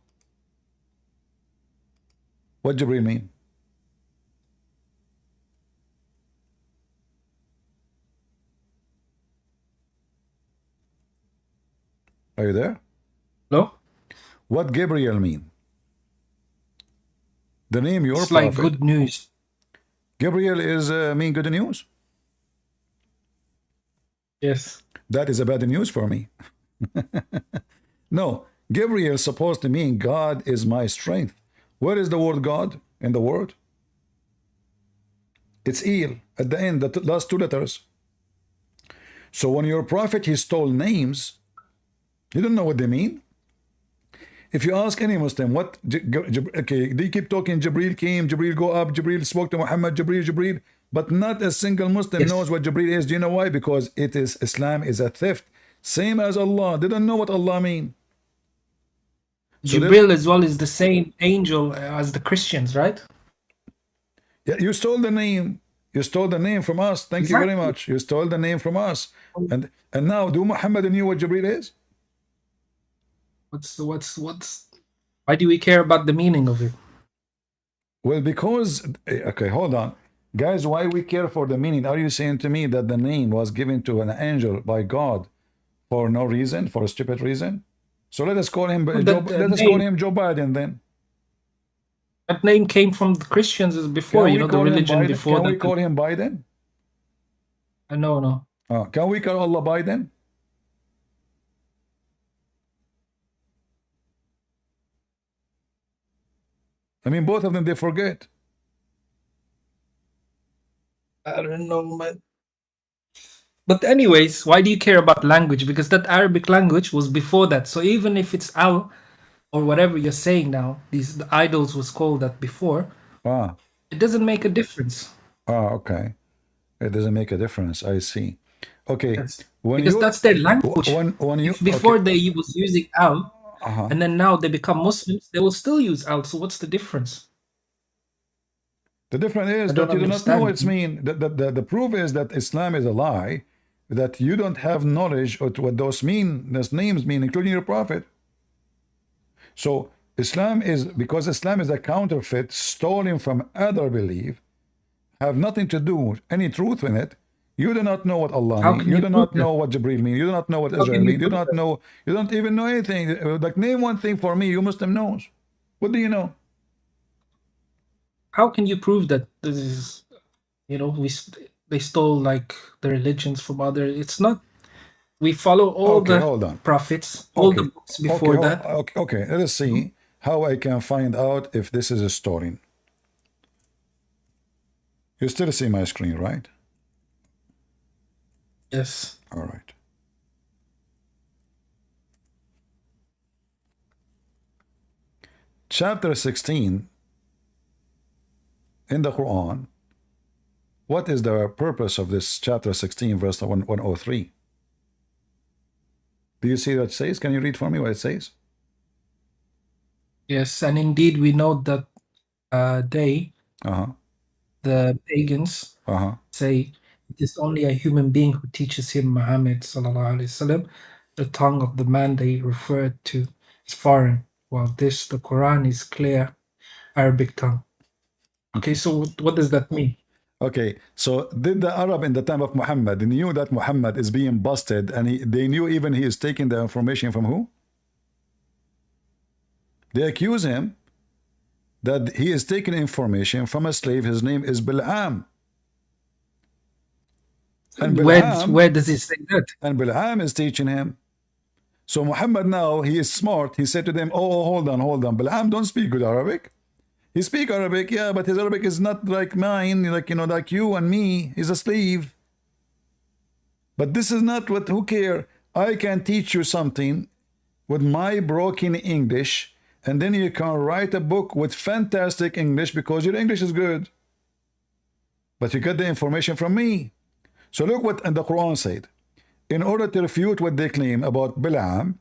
What Jibril mean? Are you there? Hello? What Gabriel mean? The name your it's prophet. Like good news. Gabriel is mean good news? Yes. That is a bad news for me. No, Gabriel is supposed to mean God is my strength. Where is the word God in the word? It's El at the end, the last two letters. So when your prophet, he stole names, you don't know what they mean. If you ask any Muslim, what, okay, they keep talking, Jibril came, Jibril go up, Jibril spoke to Muhammad, Jibril, but not a single Muslim knows what Jibril is. Do you know why? Because it is, Islam is a theft. Same as Allah. They don't know what Allah mean. So Jibril as well is the same angel as the Christians, right? Yeah, you stole the name. You stole the name from us. Thank you very much. You stole the name from us. And now, do Muhammad knew what Jibril is? Why do we care about the meaning of it? Well, because, okay, hold on. Guys, why we care for the meaning? Are you saying to me that the name was given to an angel by God for no reason, for a stupid reason? So let us call him let us call him Joe Biden then. That name came from the Christians before, you know, the religion before. Can we call him Biden? No. Can we call Allah Biden? I mean, both of them, they forget. I don't know, man. But anyways, why do you care about language? Because that Arabic language was before that. So even if it's Al or whatever you're saying now, the idols was called that before, it doesn't make a difference. Okay. It doesn't make a difference. I see. Okay. Yes. Because that's their language. Before they was using Al, and then now they become Muslims, they will still use Al. So what's the difference? The difference is that you do not know what it means. The proof is that Islam is a lie, that you don't have knowledge of what those names mean, including your prophet. So Islam is, because Islam is a counterfeit stolen from other belief, have nothing to do with any truth in it. You do not know what Allah means. You do not know what Jibril means. You do not know what Azhar means. You do not know. You don't even know anything. Like, name one thing for me you Muslim knows. What do you know? How can you prove that this is, you know, they stole like the religions from other? It's not. We follow all the prophets, all the books before that. Okay, let us see how I can find out if this is a story. You still see my screen, right? Yes. All right. Chapter 16 in the Quran. What is the purpose of this chapter 16, verse 103? Do you see what it says? Can you read for me what it says? Yes, and indeed we know that they, the pagans, say it is only a human being who teaches him Muhammad sallallahu alaihi wasallam. The tongue of the man they refer to is foreign, while this, the Quran, is clear Arabic tongue. Okay, so what does that mean? Okay, so did the Arab in the time of Muhammad, they knew that Muhammad is being busted, and they knew even he is taking the information from who? They accuse him that he is taking information from a slave. His name is Bil'am. And Where does he say that? And Bil'am is teaching him. So Muhammad now, he is smart. He said to them, oh, hold on. Bil'am don't speak good Arabic. He speak Arabic, yeah, but his Arabic is not like mine, like, you know, like you and me. He's a slave. But this is not what, who care? I can teach you something with my broken English, and then you can write a book with fantastic English because your English is good. But you get the information from me. So look what the Quran said. In order to refute what they claim about Bil'am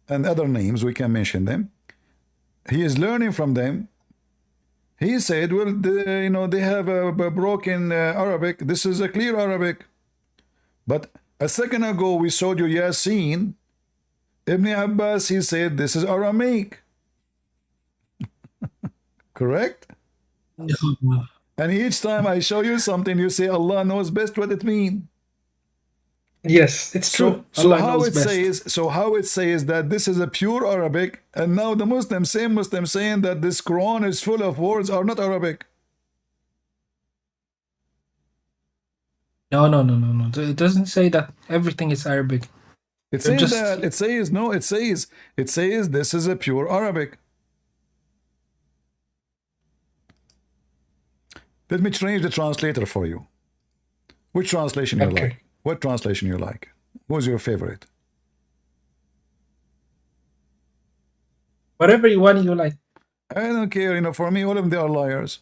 and other names, we can mention them. He is learning from them. He said, well, you know, they have a broken Arabic. This is a clear Arabic. But a second ago, we showed you Yasin. Ibn Abbas, he said, this is Aramaic. Correct? And each time I show you something, you say, Allah knows best what it means. Yes, it's true. So how it says that this is a pure Arabic, and now the Muslims, same Muslims saying that this Quran is full of words are not Arabic. No. It doesn't say that everything is Arabic. It says that. It says this is a pure Arabic. Let me change the translator for you. Which translation you like? What translation you like? Who's your favorite? Whatever you like. I don't care. You know, for me, all of them, they are liars.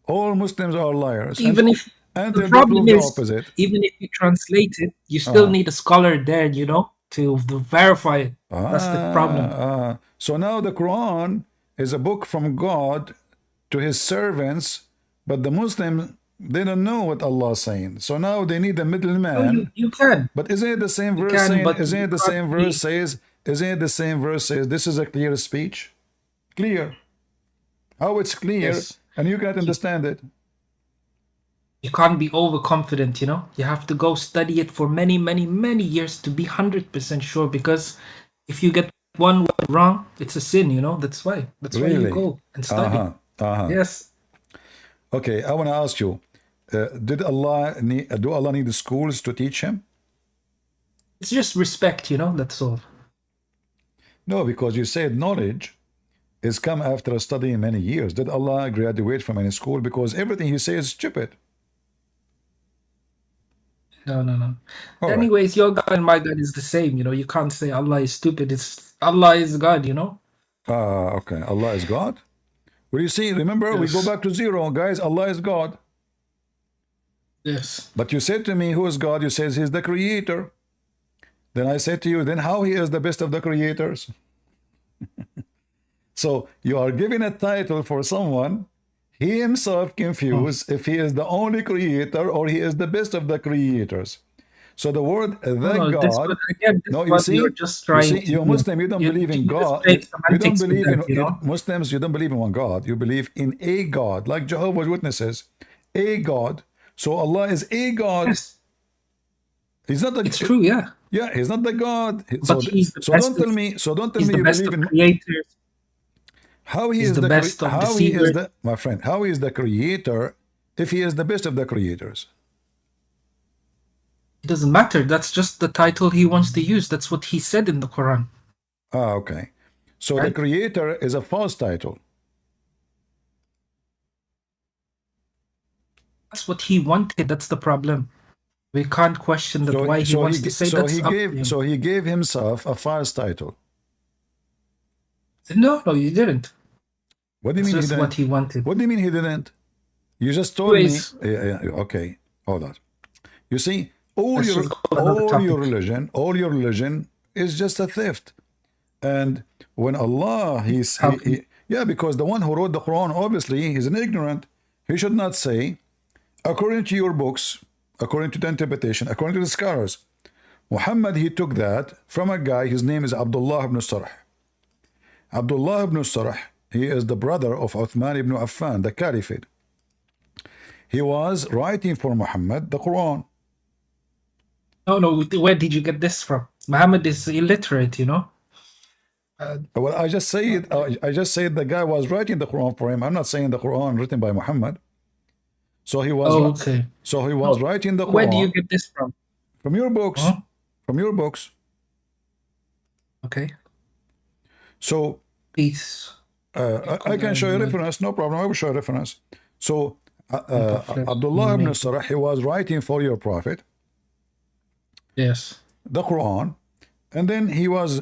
All Muslims are liars. Even if the problem is, opposite. Even if you translate it, you still need a scholar there, you know, to verify it. That's the problem. So now the Quran is a book from God to his servants, but the Muslims, they don't know what Allah is saying. So now they need a middleman. No, you can. But isn't it the same verse saying, isn't it the same verse says this is a clear speech? Clear. How it's clear, yes. And you can't understand it. You can't be overconfident, you know. You have to go study it for many years to be 100% sure, because if you get one word wrong, it's a sin, you know. That's why you go and study. Yes. Okay, I want to ask you, do Allah need schools to teach him? It's just respect, you know, that's all. No, because you said knowledge is come after studying many years. Did Allah graduate from any school? Because everything he says is stupid. No. Anyways, your God and my God is the same, you know. You can't say Allah is stupid. It's Allah is God, you know. Okay. Allah is God? Well, you see, remember, yes. We go back to zero, guys. Allah is God. Yes. But you said to me, who is God? You said he's the creator. Then I said to you, then how he is the best of the creators? So you are giving a title for someone, he himself confused if he is the only creator or he is the best of the creators. So the word God. You see, you're Muslim, you don't believe in God. You don't believe in Muslims, you don't believe in one God. You believe in a God, like Jehovah's Witnesses. A God. So Allah is a God. Yes. He's not the, it's true, yeah. Yeah, he's not the God. But don't tell me you believe in creators. How he is the best of deceivers. My friend, how he is the creator if he is the best of the creators? It doesn't matter. That's just the title he wants to use. That's what he said in the Quran. Okay. So right? The creator is a false title. That's what he wanted. That's the problem. We can't question that why he wants to say that's up to him. So he gave himself a false title. No, you didn't. What do you mean he That's didn't? what he wanted. What do you mean he didn't? You just told me. Okay, hold on. You see, all your religion is just a theft. And when Allah, yeah, because the one who wrote the Quran, obviously, he's an ignorant. He should not say, according to your books, according to the interpretation, according to the scholars, Muhammad, he took that from a guy, his name is Abdullah ibn Sarh. Abdullah ibn Sarh, he is the brother of Uthman ibn Affan, the Caliphate. He was writing for Muhammad the Quran. No, where did you get this from? Muhammad is illiterate, you know. Well, I just say it. I just said the guy was writing the Quran for him. I'm not saying the Quran written by Muhammad. So he was. Okay. So he was writing the Quran. Where do you get this from? From your books. Huh? From your books. Okay. So. Peace. I can show you a reference. No problem. I will show you a reference. So Abdullah ibn Sarh, he was writing for your prophet. Yes. The Quran. And then he was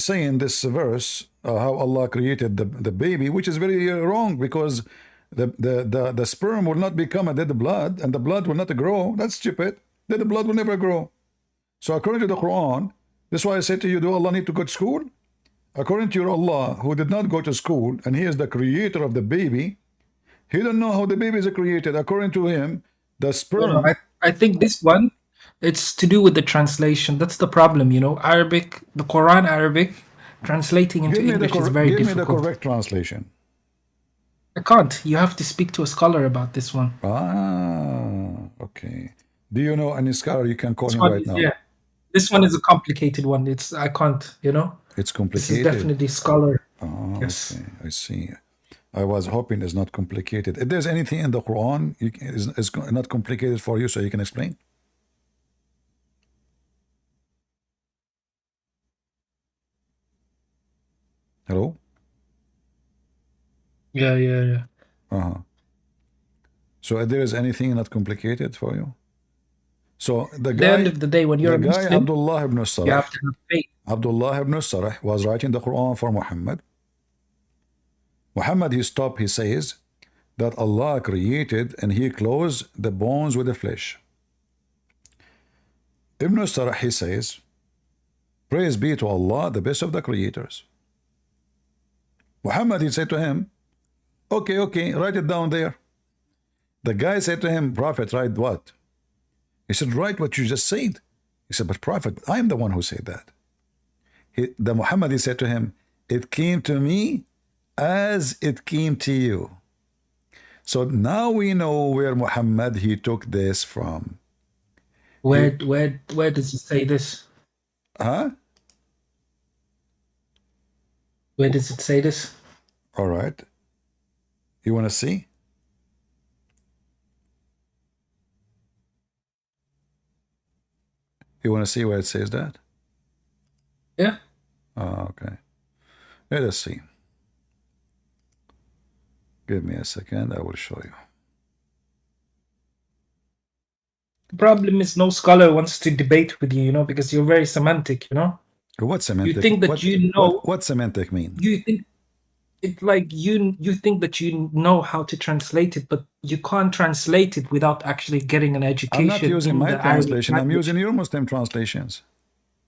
saying this verse, how Allah created the baby, which is very wrong, because the sperm will not become a dead blood, and the blood will not grow. That's stupid. Dead blood will never grow. So according to the Quran, this is why I said to you, do Allah need to go to school? According to your Allah, who did not go to school, and he is the creator of the baby, he don't know how the baby is created. According to him, the sperm... No, I think this one, it's to do with the translation. That's the problem, you know. Arabic, the Quran Arabic, translating into English is very difficult. Give me the correct translation. I can't. You have to speak to a scholar about this one. Ah, okay. Do you know any scholar you can call him right now? Yeah. This one is a complicated one. I can't, you know. It's complicated. This is definitely scholar. Oh, yes. Okay. I see. I was hoping it's not complicated. If there's anything in the Quran is not complicated for you, so you can explain. Hello? Yeah. So if there is anything not complicated for you? So the At the end of the day, when you're a Muslim, Abdullah ibn Sarh, you have to have faith. Abdullah ibn Sarh was writing the Quran for Muhammad. Muhammad, he stopped, he says that Allah created and he clothes the bones with the flesh. Ibn Sarh, he says, praise be to Allah, the best of the creators. Muhammad, he said to him, okay, write it down there. The guy said to him, Prophet, write what? He said, write what you just said. He said, but Prophet, I'm the one who said that. The Muhammad, he said to him, it came to me as it came to you. So now we know where Muhammad, he took this from. Where does it say this? Huh? Where does it say this? All right. You want to see? You want to see where it says that? Yeah. Oh, okay. Let us see. Give me a second. I will show you. The problem is no scholar wants to debate with you, you know, because you're very semantic, you know. What semantic? You think that you know. What semantic mean? You think it's like you think that you know how to translate it, but you can't translate it without actually getting an education. I'm not using my translation. I'm using your Muslim translations.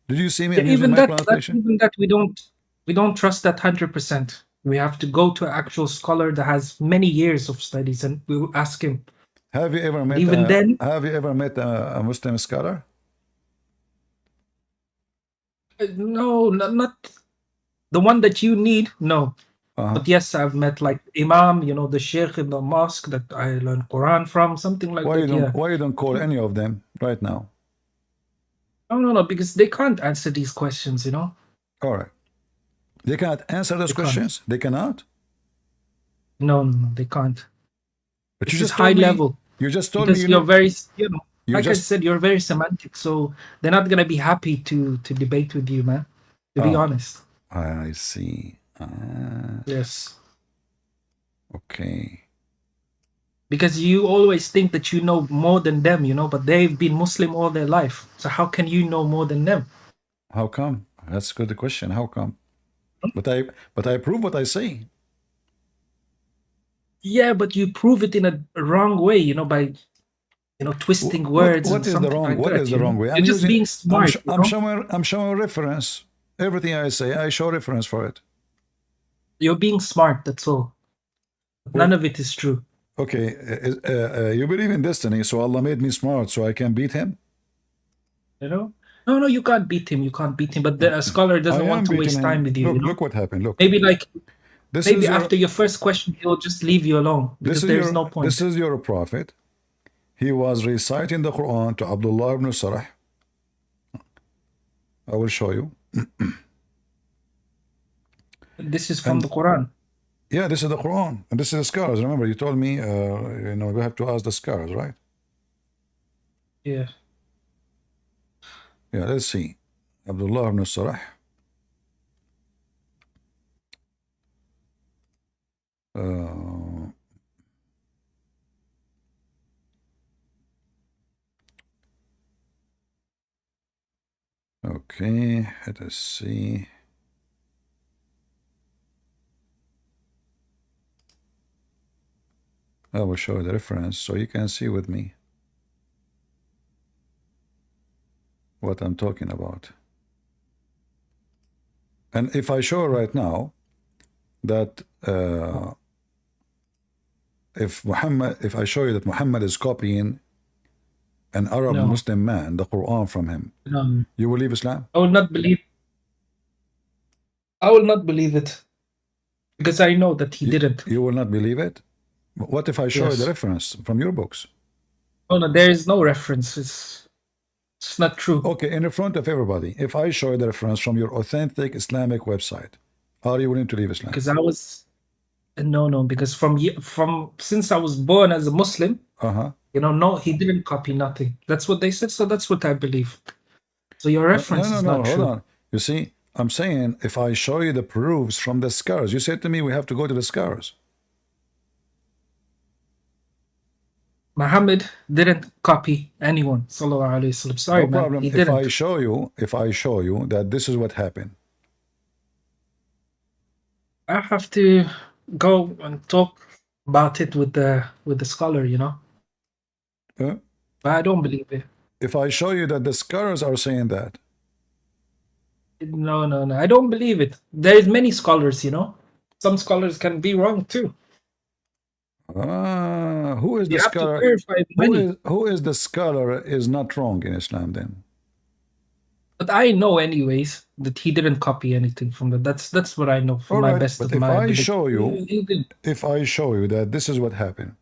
Did you see me? I'm using my translation. Even that we don't trust that 100%. We have to go to an actual scholar that has many years of studies, and we will ask him. Have you ever met? Have you ever met a Muslim scholar? No, not the one that you need. No. But yes, I've met like Imam, you know, the Sheikh in the mosque that I learned Quran from, something like that. Why you don't call any of them right now? No, because they can't answer these questions, you know. All right. They can't answer those questions? They cannot? No, they can't. But this is high level. You just told me you're very, you know, I said, you're very semantic, so they're not gonna be happy to debate with you, man. To be honest. I see. Yes. Okay. Because you always think that you know more than them, you know, but they've been Muslim all their life. So how can you know more than them? How come? That's a good question. How come? But I prove what I say. Yeah, but you prove it in a wrong way, you know, by twisting words and What is the something wrong? like What that. is the wrong way? You're just being smart, you know. I'm showing reference. Everything I say, I show reference for it. You're being smart. That's all. None of it is true. Okay, you believe in destiny, so Allah made me smart, so I can beat him. You know. No, you can't beat him. You can't beat him. But a scholar doesn't want to waste time with you. Look, you know? look what happened. Look. Maybe after your first question, he'll just leave you alone because there's no point. This is your prophet. He was reciting the Quran to Abdullah ibn Sarah. I will show you. This is from the Quran. Yeah, this is the Quran. And this is the scars. Remember, you told me, we have to ask the scars, right? Yeah. Yeah, let's see. Abdullah ibn Sarah. Okay, let us see. I will show you the reference so you can see with me what I'm talking about. And if I show right now that if I show you that Muhammad is copying an Arab Muslim man, the Quran from him, you will leave Islam? I will not believe. I will not believe it because I know that he didn't. You will not believe it? What if I show you the reference from your books? Oh no, there is no reference. It's not true. Okay, in front of everybody, if I show you the reference from your authentic Islamic website, are you willing to leave Islam? Because I was no, because from since I was born as a Muslim, no, he didn't copy nothing. That's what they said, so that's what I believe. So your reference is not true. Hold on. You see, I'm saying if I show you the proofs from the scars, you said to me we have to go to the scars. Mohammed didn't copy anyone. Sallallahu Alaihi Wasallam. Sorry, no problem. Man, he didn't. If I show you that this is what happened, I have to go and talk about it with the scholar, you know. But I don't believe it. If I show you that the scholars are saying that, no, I don't believe it. There is many scholars, you know. Some scholars can be wrong too. Who is the scholar? Who is the scholar is not wrong in Islam then? But I know anyways that he didn't copy anything from that. That's what I know from my best of my ability. If I show you that this is what happened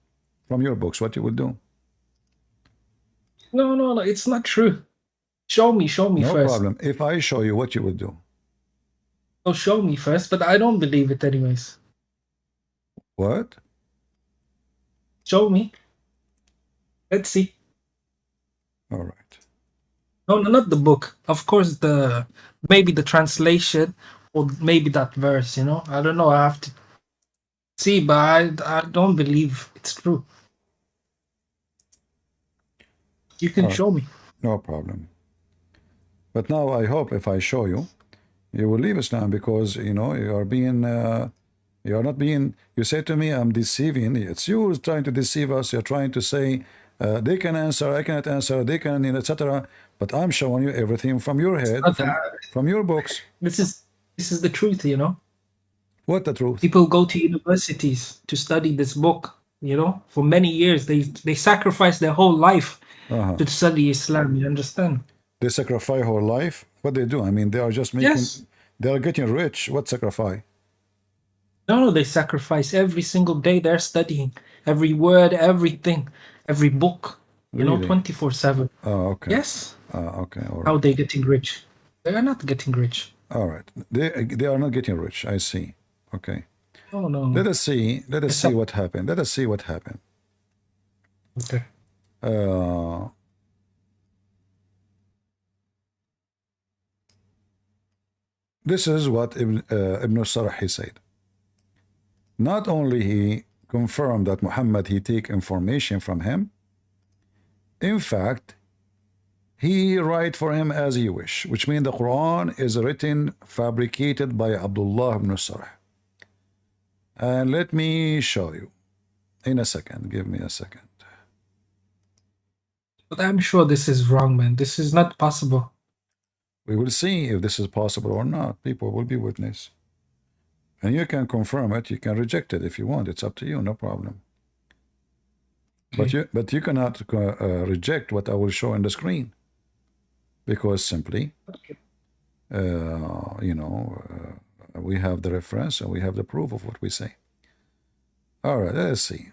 from your books, what you would do? No, it's not true. Show me first. No problem. If I show you, what you would do? Oh, show me first, but I don't believe it anyways. What? Show me. Let's see. All right. No, not the book. Of course, maybe the translation or maybe that verse, you know. I don't know. I have to see, but I don't believe it's true. You can show me. No problem. But now I hope if I show you, you will leave Islam because, you know, you are being, you are not being, you say to me, I'm deceiving. It's you who's trying to deceive us. You're trying to say, they can answer, I cannot answer, they can, etc. But I'm showing you everything from your head, from your books. This is the truth, you know. What the truth? People go to universities to study this book, you know, for many years. They sacrifice their whole life to study Islam, you understand? They sacrifice whole life? What they do? I mean, they are just making, they are getting rich. What sacrifice? No, they sacrifice every single day. They're studying every word, everything, every book, you know, 24/7. Oh, okay. Yes. Okay. All right. How are they getting rich? They are not getting rich. All right. They are not getting rich. I see. Okay. Oh, no. Let us see. Let us see what happened. Let us see what happened. Okay. This is what Ibn Sarah said. Not only he confirm that Muhammad, he take information from him. In fact, he write for him as he wish, which means the Quran is written, fabricated by Abdullah ibn Sarh. And let me show you in a second. Give me a second. But I'm sure this is wrong, man. This is not possible. We will see if this is possible or not. People will be witness. And you can confirm it, you can reject it if you want. It's up to you, no problem. Okay. But you cannot reject what I will show on the screen. Because simply, you know, we have the reference and we have the proof of what we say. All right, let's see.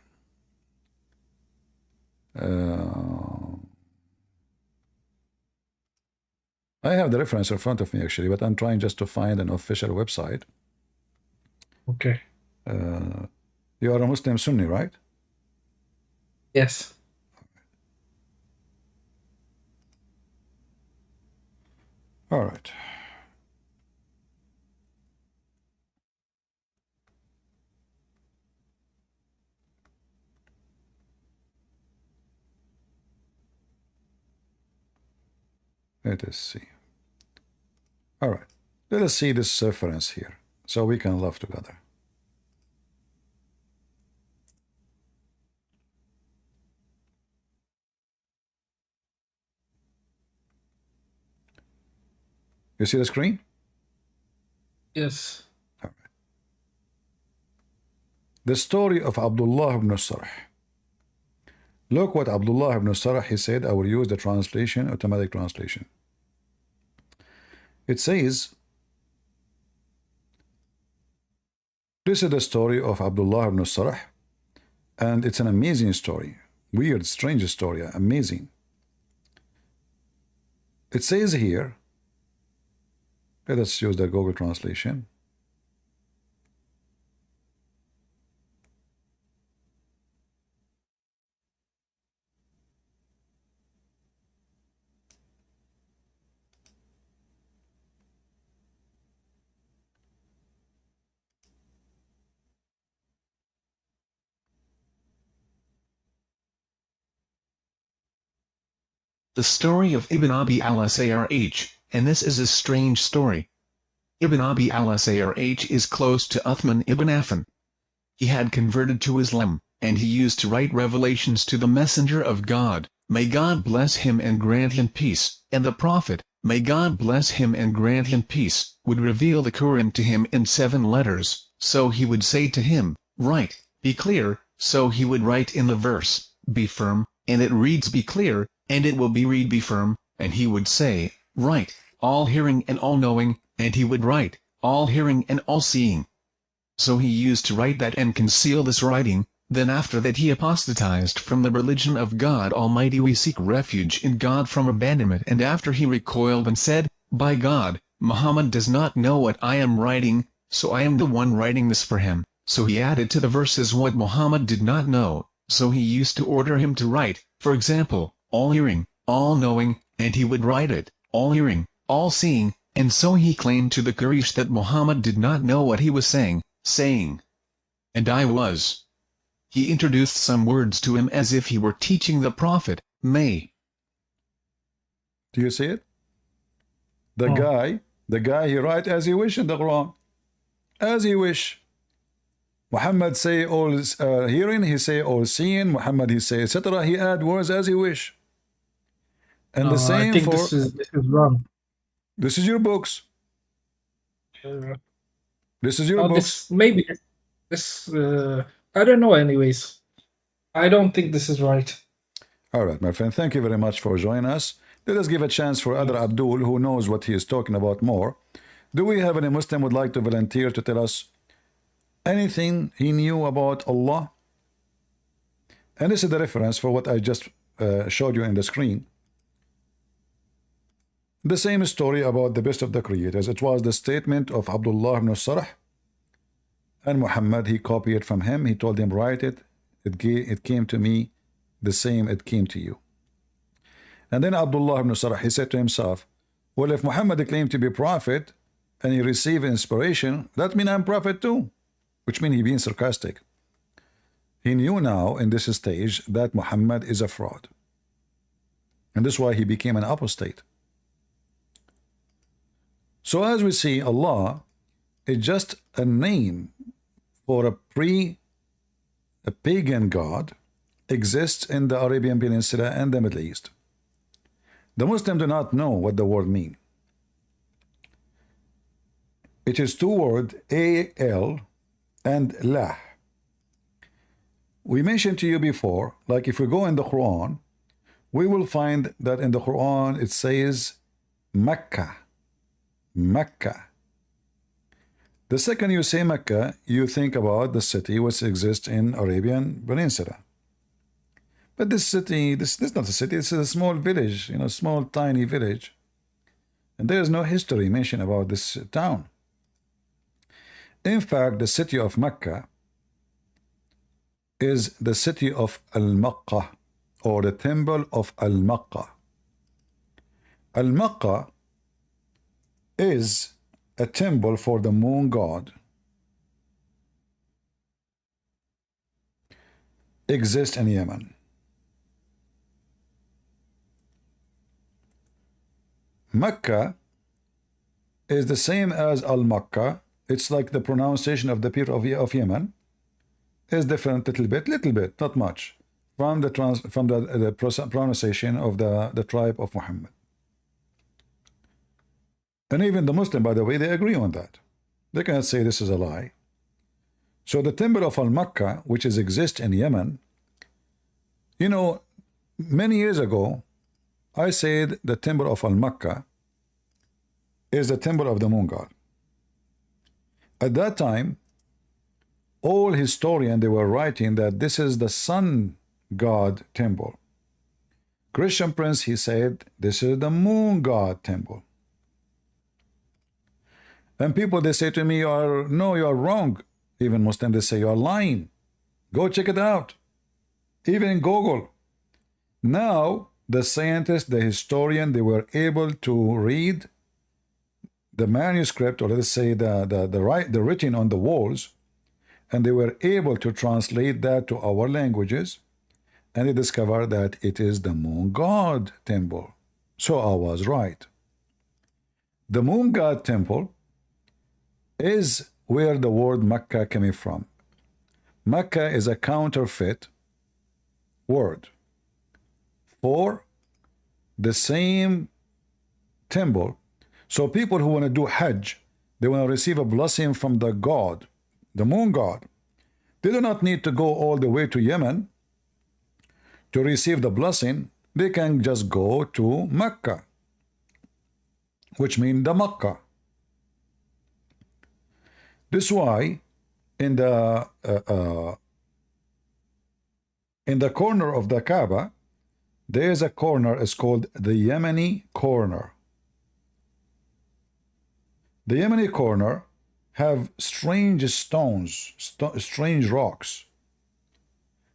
I have the reference in front of me actually, but I'm trying just to find an official website. Okay. You are a Muslim Sunni, right? Yes. All right. Let us see. All right. Let us see this reference here so we can laugh together. You see the screen? Yes. All right. The story of Abdullah ibn Sarh. Look what Abdullah ibn Sarh, he said. I will use the translation, automatic translation. It says, this is the story of Abdullah ibn Sarh, and it's an amazing story. Weird, strange story, amazing. It says here, let us use the Google translation. The story of Ibn Abi al-Sarh, and this is a strange story. Ibn Abi al-Sarh is close to Uthman ibn Affan. He had converted to Islam, and he used to write revelations to the Messenger of God, may God bless him and grant him peace, and the Prophet, may God bless him and grant him peace, would reveal the Quran to him in 7 letters, so he would say to him, write, be clear, so he would write in the verse, be firm, and it reads be clear, and it will be read be firm, and he would say, write, all hearing and all knowing, and he would write, all hearing and all seeing. So he used to write that and conceal this writing. Then after that he apostatized from the religion of God Almighty. We seek refuge in God from abandonment. And after he recoiled and said, by God, Muhammad does not know what I am writing, so I am the one writing this for him. So he added to the verses what Muhammad did not know, so he used to order him to write, for example, all hearing, all knowing, and he would write it, all hearing, all seeing, and so he claimed to the Quraysh that Muhammad did not know what he was saying, and I was. He introduced some words to him as if he were teaching the Prophet, may. Do you see it? The guy, he write as he wish in the Quran. As he wish. Muhammad say all hearing, he say all seeing, Muhammad he say etc. He add words as he wish. And the same I think for this is wrong. This is your books. This is your books. I don't know anyways. I don't think this is right. All right, my friend, thank you very much for joining us. Let us give a chance for other Abdul who knows what he is talking about more. Do we have any Muslim would like to volunteer to tell us anything he knew about Allah? And this is the reference for what I just showed you in the screen. The same story about the best of the creators. It was the statement of Abdullah ibn Sarh, and Muhammad, he copied it from him. He told him, write it. It came to me the same it came to you. And then Abdullah ibn Sarh, he said to himself, well, if Muhammad claimed to be prophet and he received inspiration, that means I'm prophet too, which means he being sarcastic. He knew now in this stage that Muhammad is a fraud. And this is why he became an apostate. So as we see, Allah is just a name for a pagan god exists in the Arabian Peninsula and the Middle East. The Muslims do not know what the word means. It is two words, A-L and Lah. We mentioned to you before, like if we go in the Quran, we will find that in the Quran it says Mecca. Mecca. The second you say Mecca, you think about the city which exists in Arabian Peninsula. But this city, this is not a city, it's a small village, you know, small tiny village. And there is no history mentioned about this town. In fact, the city of Mecca is the city of Al-Makkah, or the temple of Al-Makkah. Al-Makkah is a temple for the moon god. Exists in Yemen. Mecca is the same as Al-Makkah. It's like the pronunciation of the people of Yemen is different little bit, not much, from the pronunciation of the tribe of Muhammad. And even the Muslim, by the way, they agree on that. They cannot say this is a lie. So the temple of Al-Makkah, which exists in Yemen, you know, many years ago, I said the temple of Al-Makkah is the temple of the moon god. At that time, all historians, they were writing that this is the sun god temple. Christian Prince, he said, this is the moon god temple. And people, they say to me, no, you are wrong. Even Muslims, they say you are lying. Go check it out. Even in Google. Now, the scientists, the historian, they were able to read the manuscript, or let's say the written on the walls, and they were able to translate that to our languages, and they discovered that it is the moon god temple. So I was right. The moon god temple is where the word Mecca came from. Mecca is a counterfeit word for the same temple. So people who want to do Hajj, they want to receive a blessing from the god, the moon god. They do not need to go all the way to Yemen to receive the blessing. They can just go to Mecca, which means the Mecca. This is why in the corner of the Kaaba, there is a corner, it's called the Yemeni corner. The Yemeni corner have strange stones, strange rocks.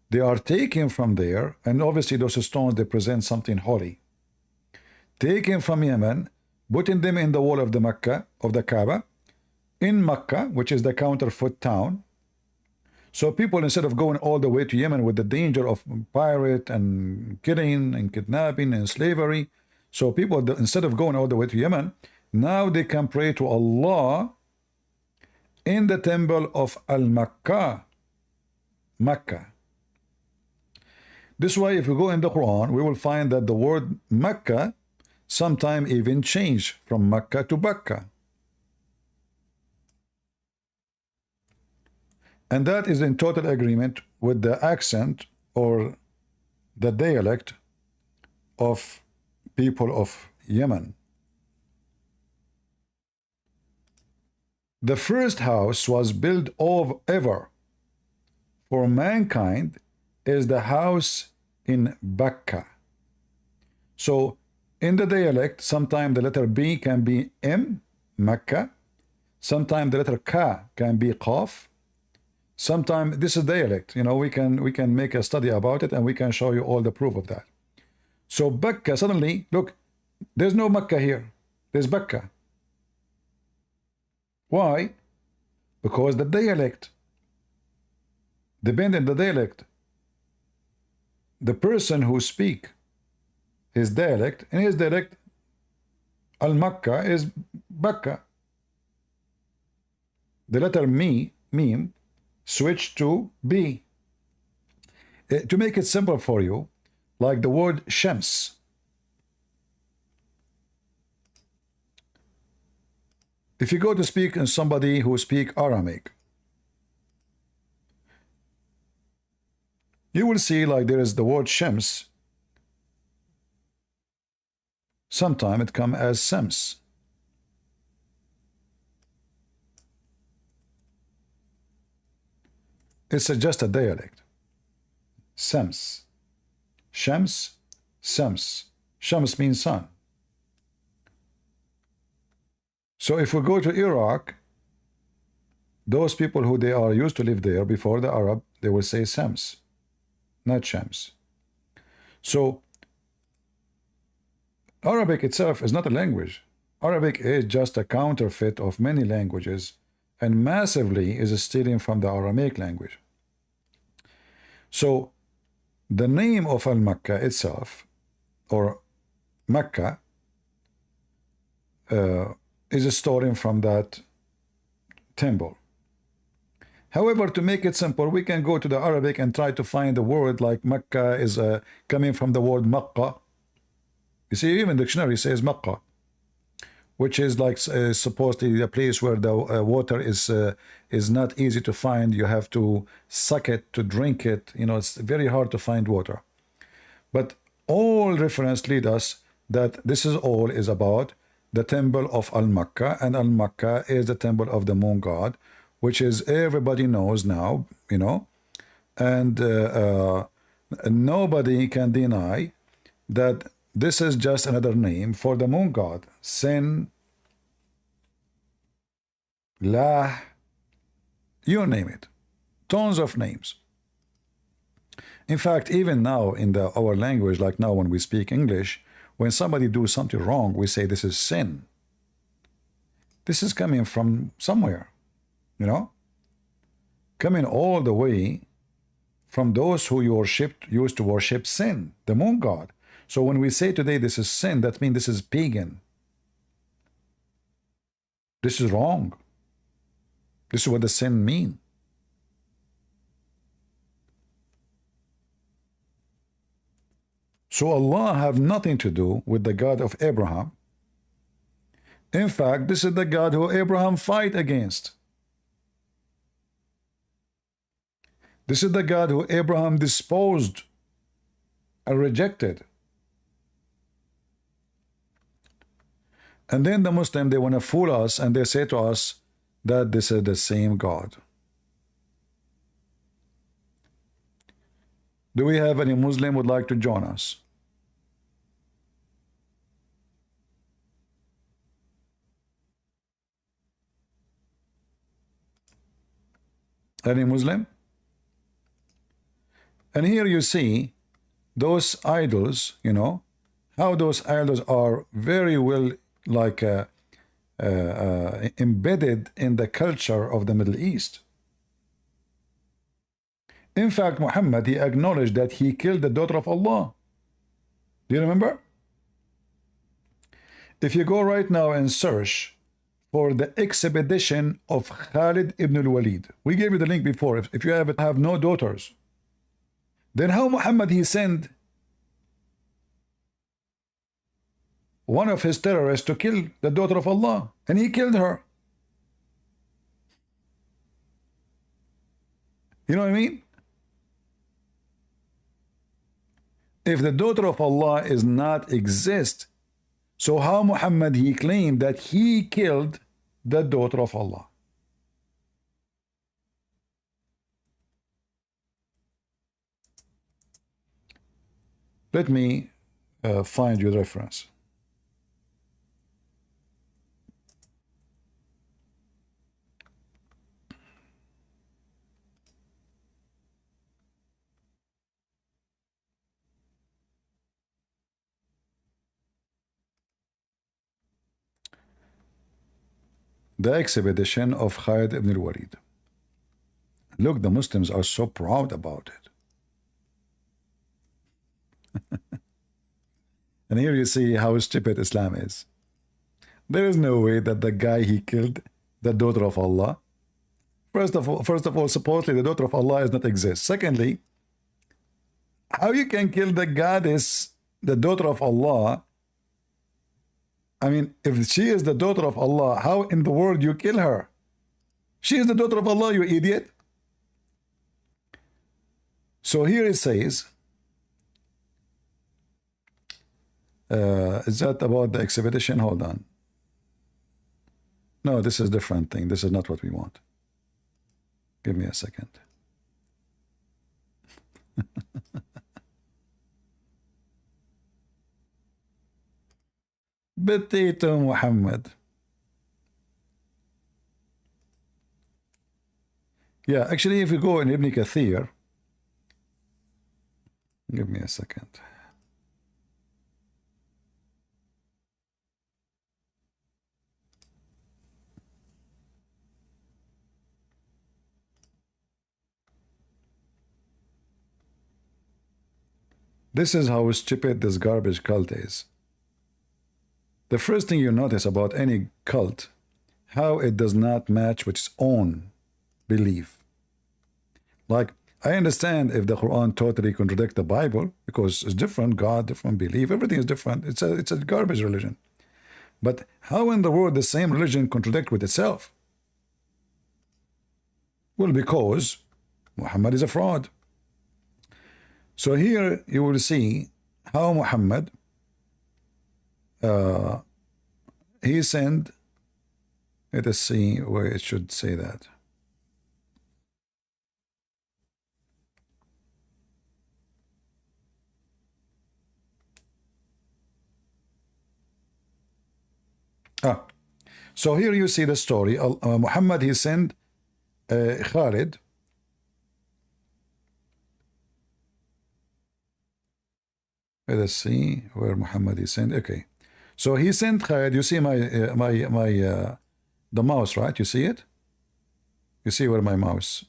They are taken from there, and obviously those stones, they present something holy. Taken from Yemen, putting them in the wall of the Mecca, of the Kaaba, in Mecca, which is the counterfeit town. So people, instead of going all the way to Yemen with the danger of pirate and killing and kidnapping and slavery, so people, instead of going all the way to Yemen, now they can pray to Allah in the temple of Al-Makkah, Mecca. This way, if we go in the Quran, we will find that the word Mecca sometime even changed from Mecca to Bakka. And that is in total agreement with the accent or the dialect of people of Yemen. The first house was built ever for mankind is the house in Bakka. So in the dialect, sometimes the letter B can be M, Mecca. Sometimes the letter Ka can be Qaf. Sometimes this is dialect. You know, we can make a study about it, and we can show you all the proof of that. So Bakka, suddenly, look, there's no Mecca here. There's Bakka. Why? Because the dialect depend on the dialect. The person who speak his dialect, in his dialect, Al-Makkah is Bakka. The letter meme, switch to B. To make it simple for you, like the word Shams. If you go to speak in somebody who speak Aramaic, you will see like there is the word Shams. Sometimes it come as Sams. It's just a dialect. Sams. Shams, Sams. Shams means sun. So if we go to Iraq, those people who they are used to live there before the Arab, they will say Sams, not Shams. So Arabic itself is not a language. Arabic is just a counterfeit of many languages and massively is stealing from the Aramaic language. So the name of Al-Makkah itself, or Mecca, is stolen from that temple. However, to make it simple, we can go to the Arabic and try to find a word like Mecca is coming from the word Makkah. You see, even the dictionary says Makkah, which is like supposedly a place where the water is not easy to find. You have to suck it to drink it. You know, it's very hard to find water. But all reference lead us that this is all is about the temple of Al-Makkah, and Al-Makkah is the temple of the moon god, which is everybody knows now, you know, and nobody can deny that this is just another name for the moon god. Sin, La, you name it, tons of names. In fact, even now in our language, like now when we speak English, when somebody do something wrong, we say this is sin. This is coming from somewhere, you know, coming all the way from those who used to worship sin, the moon god. So when we say today this is sin, that means this is pagan. This is wrong. This is what the sin mean. So Allah have nothing to do with the God of Abraham. In fact, this is the God who Abraham fight against. This is the God who Abraham disposed and rejected. And then the Muslim, they want to fool us and they say to us that this is the same God. Do we have any Muslim would like to join us? Any Muslim? And here you see those idols, you know, how those idols are very well like embedded in the culture of the Middle East. In fact, Muhammad, he acknowledged that he killed the daughter of Allah. Do you remember? If you go right now and search for the expedition of Khalid ibn al-Walid, we gave you the link before. If you have no daughters, then how Muhammad he sent one of his terrorists to kill the daughter of Allah, and he killed her. You know what I mean? If the daughter of Allah is not exist, so how Muhammad he claimed that he killed the daughter of Allah? Let me find you the reference. The expedition of Khalid ibn al-Walid. Look, the Muslims are so proud about it. And here you see how stupid Islam is. There is no way that the guy he killed the daughter of Allah. First of all, supposedly the daughter of Allah does not exist. Secondly, how you can kill the goddess, the daughter of Allah? I mean, if she is the daughter of Allah, how in the world you kill her? She is the daughter of Allah, you idiot. So here it says, is that about the expedition? Hold on. No, this is a different thing. This is not what we want. Give me a second. Potato Muhammad. Yeah, actually, if you go in Ibn Kathir, give me a second. This is how stupid this garbage cult is. The first thing you notice about any cult, how it does not match with its own belief. Like, I understand if the Quran totally contradicts the Bible, because it's different God, different belief, everything is different. It's a garbage religion. But how in the world the same religion contradict with itself? Well, because Muhammad is a fraud. So here you will see how Muhammad he sent, let us see where it should say that. So here you see the story. Muhammad, he sent Khalid. Let us see where Muhammad is sent. Okay, so he sent Khalid. You see the mouse, right? You see it? You see where my mouse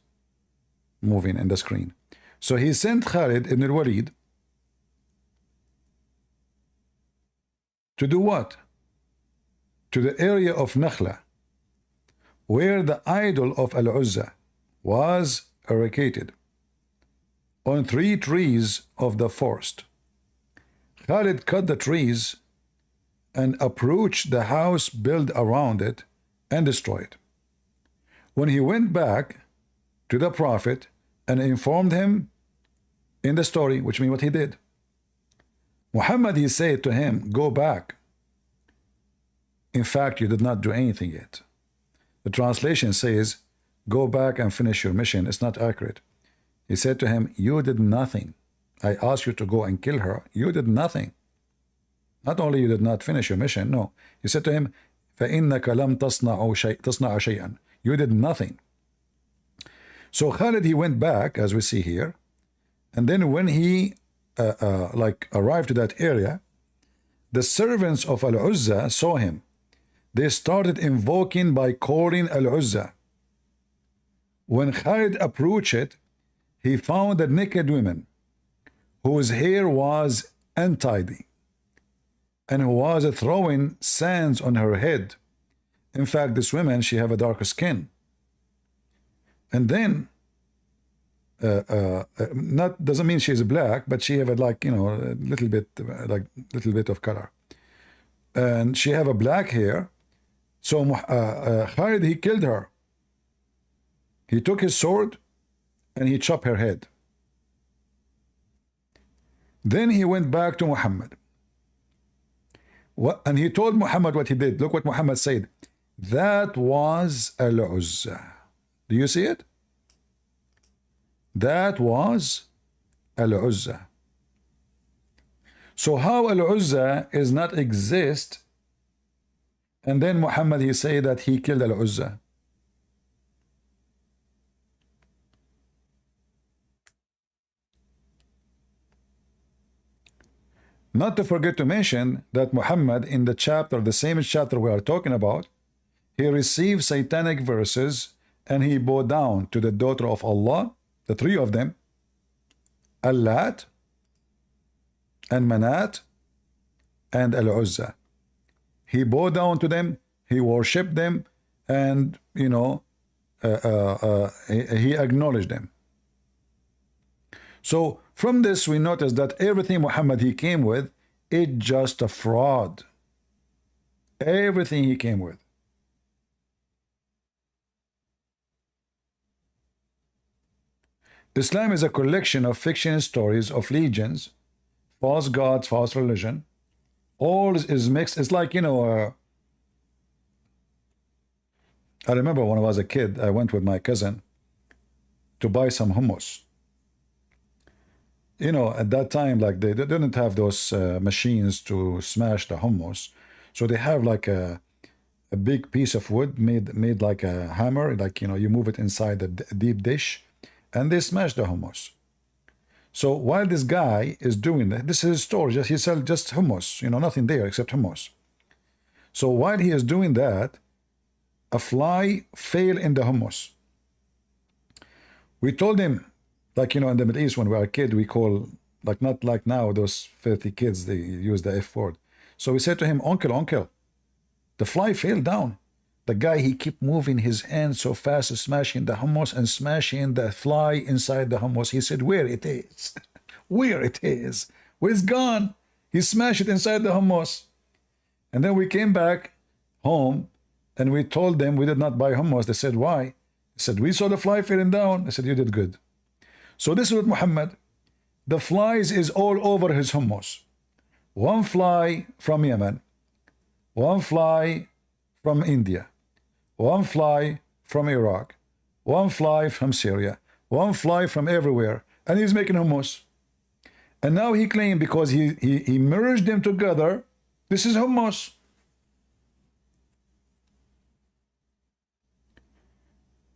moving in the screen. So he sent Khalid ibn al-Walid to do what? To the area of Nakhla, where the idol of Al-Uzza was eradicated on 3 trees of the forest. Khalid cut the trees and approached the house built around it and destroyed. When he went back to the Prophet and informed him in the story, which means what he did, Muhammad, he said to him, go back. In fact, you did not do anything yet. The translation says, go back and finish your mission. It's not accurate. He said to him, you did nothing. I asked you to go and kill her. You did nothing. Not only you did not finish your mission, no. He said to him, فَإِنَّكَ لَمْ تَصْنَعَ شَيْئًا. You did nothing. So Khalid, he went back, as we see here, and then when he arrived to that area, the servants of Al-Uzza saw him. They started invoking by calling Al-Uzza. When Khalid approached it, he found a naked woman whose hair was untidy and who was throwing sands on her head. In fact, this woman, she have a darker skin. And then, not doesn't mean she's black, but she have a, like, you know, a little bit of color. And she have a black hair. So Khalid, he killed her. He took his sword and he chopped her head. Then he went back to Muhammad. And he told Muhammad what he did. Look what Muhammad said. That was Al-Uzza. Do you see it? That was Al-Uzza. So how Al-Uzza is not exist, and then Muhammad, he say that he killed Al-Uzza? Not to forget to mention that Muhammad, in the chapter, the same chapter we are talking about, he received satanic verses and he bowed down to the daughter of Allah, the three of them, Allat and Manat and Al-Uzza. He bowed down to them, he worshipped them, and he acknowledged them. So from this we notice that everything Muhammad he came with, it's just a fraud. Everything he came with. Islam is a collection of fiction stories of legions, false gods, false religion. All is mixed. It's like, I remember when I was a kid, I went with my cousin to buy some hummus. At that time, like they didn't have those machines to smash the hummus. So they have like a big piece of wood made like a hammer, like, you move it inside the deep dish, and they smash the hummus. So while this guy is doing that, this is his store, he sells just hummus, nothing there except hummus. So while he is doing that, a fly fell in the hummus. We told him, like, in the Middle East, when we were a kid, we call, like, not like now, those filthy kids, they use the F word. So we said to him, uncle, the fly fell down. The guy, he kept moving his hand so fast, smashing the hummus and smashing the fly inside the hummus. He said, where it is? Where it is? Well, it's gone. He smashed it inside the hummus. And then we came back home and we told them we did not buy hummus. They said, why? He said, we saw the fly falling down. I said, you did good. So this is what Muhammad, the flies is all over his hummus. One fly from Yemen, one fly from India, one fly from Iraq, one fly from Syria, one fly from everywhere, and he's making hummus. And now he claimed because he merged them together, this is hummus.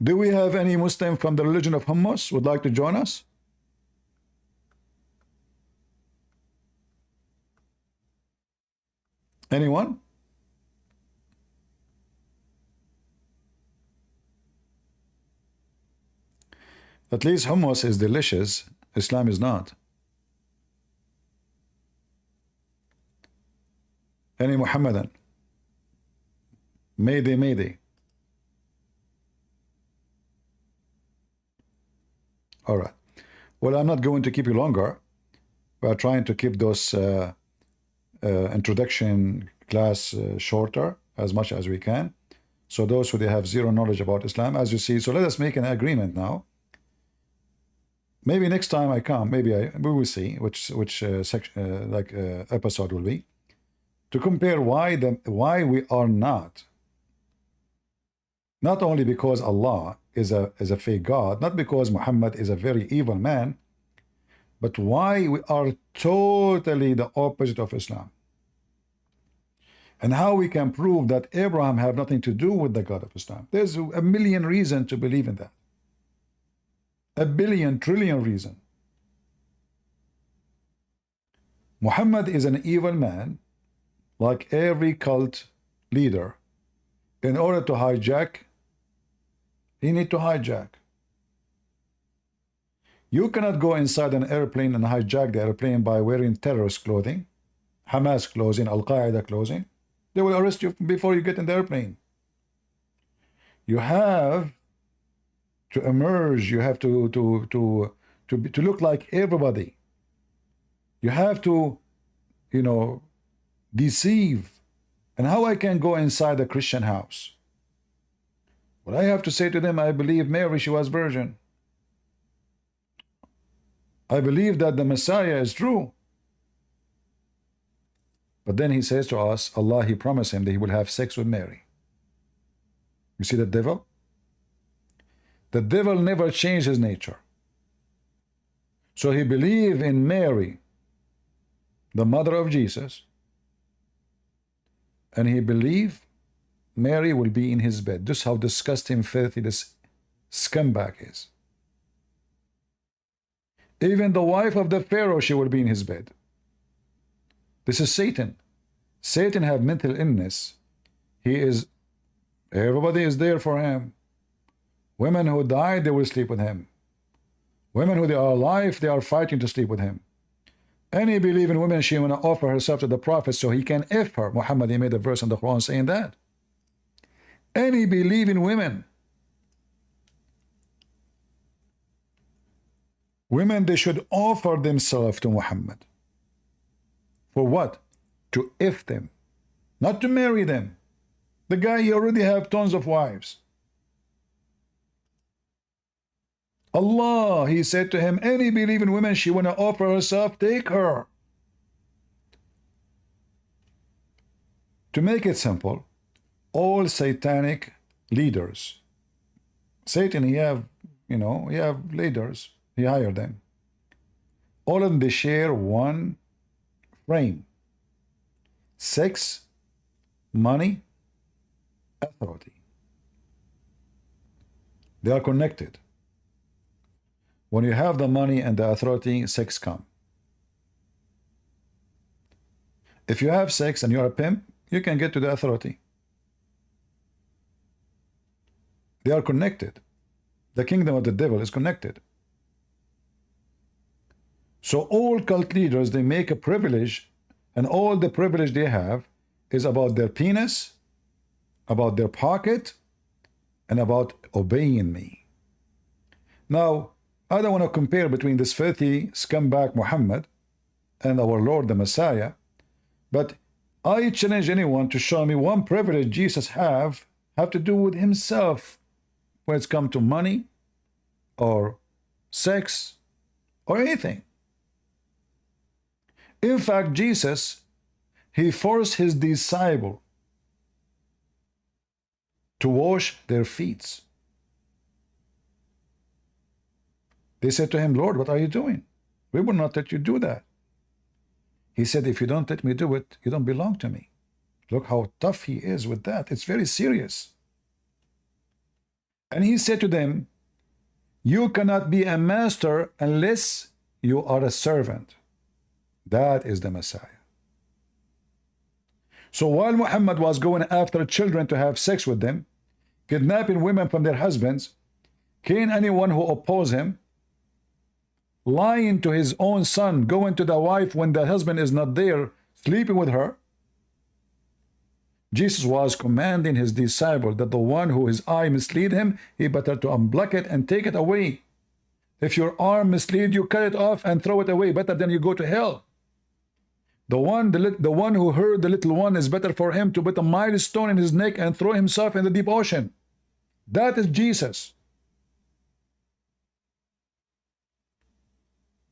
Do we have any Muslim from the religion of hummus would like to join us? Anyone? At least hummus is delicious. Islam is not. Any Muhammadan? Mayday, mayday. All right. Well, I'm not going to keep you longer. We are trying to keep those introduction class shorter as much as we can. So those who they have zero knowledge about Islam, as you see. So let us make an agreement now. Maybe next time I come, we will see which episode will be, to compare why we are not only because Allah is a fake God, not because Muhammad is a very evil man, but why we are totally the opposite of Islam, and how we can prove that Abraham have nothing to do with the God of Islam. There's a million reasons to believe in that. A billion trillion reason. Muhammad is an evil man, like every cult leader. In order to hijack, he need to hijack. You cannot go inside an airplane and hijack the airplane by wearing terrorist clothing, Hamas clothing, Al-Qaeda clothing. They will arrest you before you get in the airplane. You have to emerge. You have to look like everybody. You have to, deceive. And how I can go inside a Christian house? Well, I have to say to them, I believe Mary, she was virgin. I believe that the Messiah is true. But then he says to us, Allah, he promised him that he will have sex with Mary. You see the devil? The devil never changed his nature. So he believed in Mary, the mother of Jesus, and he believed Mary will be in his bed. This is how disgusting, filthy this scumbag is. Even the wife of the Pharaoh, she will be in his bed. This is Satan. Satan have mental illness. Everybody is there for him. Women who died, they will sleep with him. Women who they are alive, they are fighting to sleep with him. Any believing woman, she want to offer herself to the Prophet so he can F her. Muhammad, he made a verse in the Quran saying that. Any believing women. Women, they should offer themselves to Muhammad. For what? To F them. Not to marry them. The guy, he already have tons of wives. Allah, he said to him, any believing woman, she want to offer herself, take her. To make it simple, all satanic leaders, Satan, he have, you know, he have leaders, he hired them. All of them, they share one frame. Sex, money, authority. They are connected. When you have the money and the authority, sex come. If you have sex and you're a pimp, you can get to the authority. They are connected. The kingdom of the devil is connected. So all cult leaders, they make a privilege, and all the privilege they have is about their penis, about their pocket, and about obeying me. Now, I don't want to compare between this filthy scumbag Muhammad and our Lord the Messiah, but I challenge anyone to show me one privilege Jesus have to do with himself when it's come to money or sex or anything. In fact, Jesus, he forced his disciple to wash their feet. They said to him, Lord, what are you doing? We will not let you do that. He said, if you don't let me do it, you don't belong to me. Look how tough he is with that. It's very serious. And he said to them, you cannot be a master unless you are a servant. That is the Messiah. So while Muhammad was going after children to have sex with them, kidnapping women from their husbands, killing anyone who opposed him, lying to his own son, going to the wife when the husband is not there, sleeping with her, Jesus was commanding his disciple that the one who his eye mislead him, he better to unblock it and take it away. If your arm mislead you, cut it off and throw it away, better than you go to hell. The one who heard the little one is better for him to put a milestone in his neck and throw himself in the deep ocean. That is Jesus.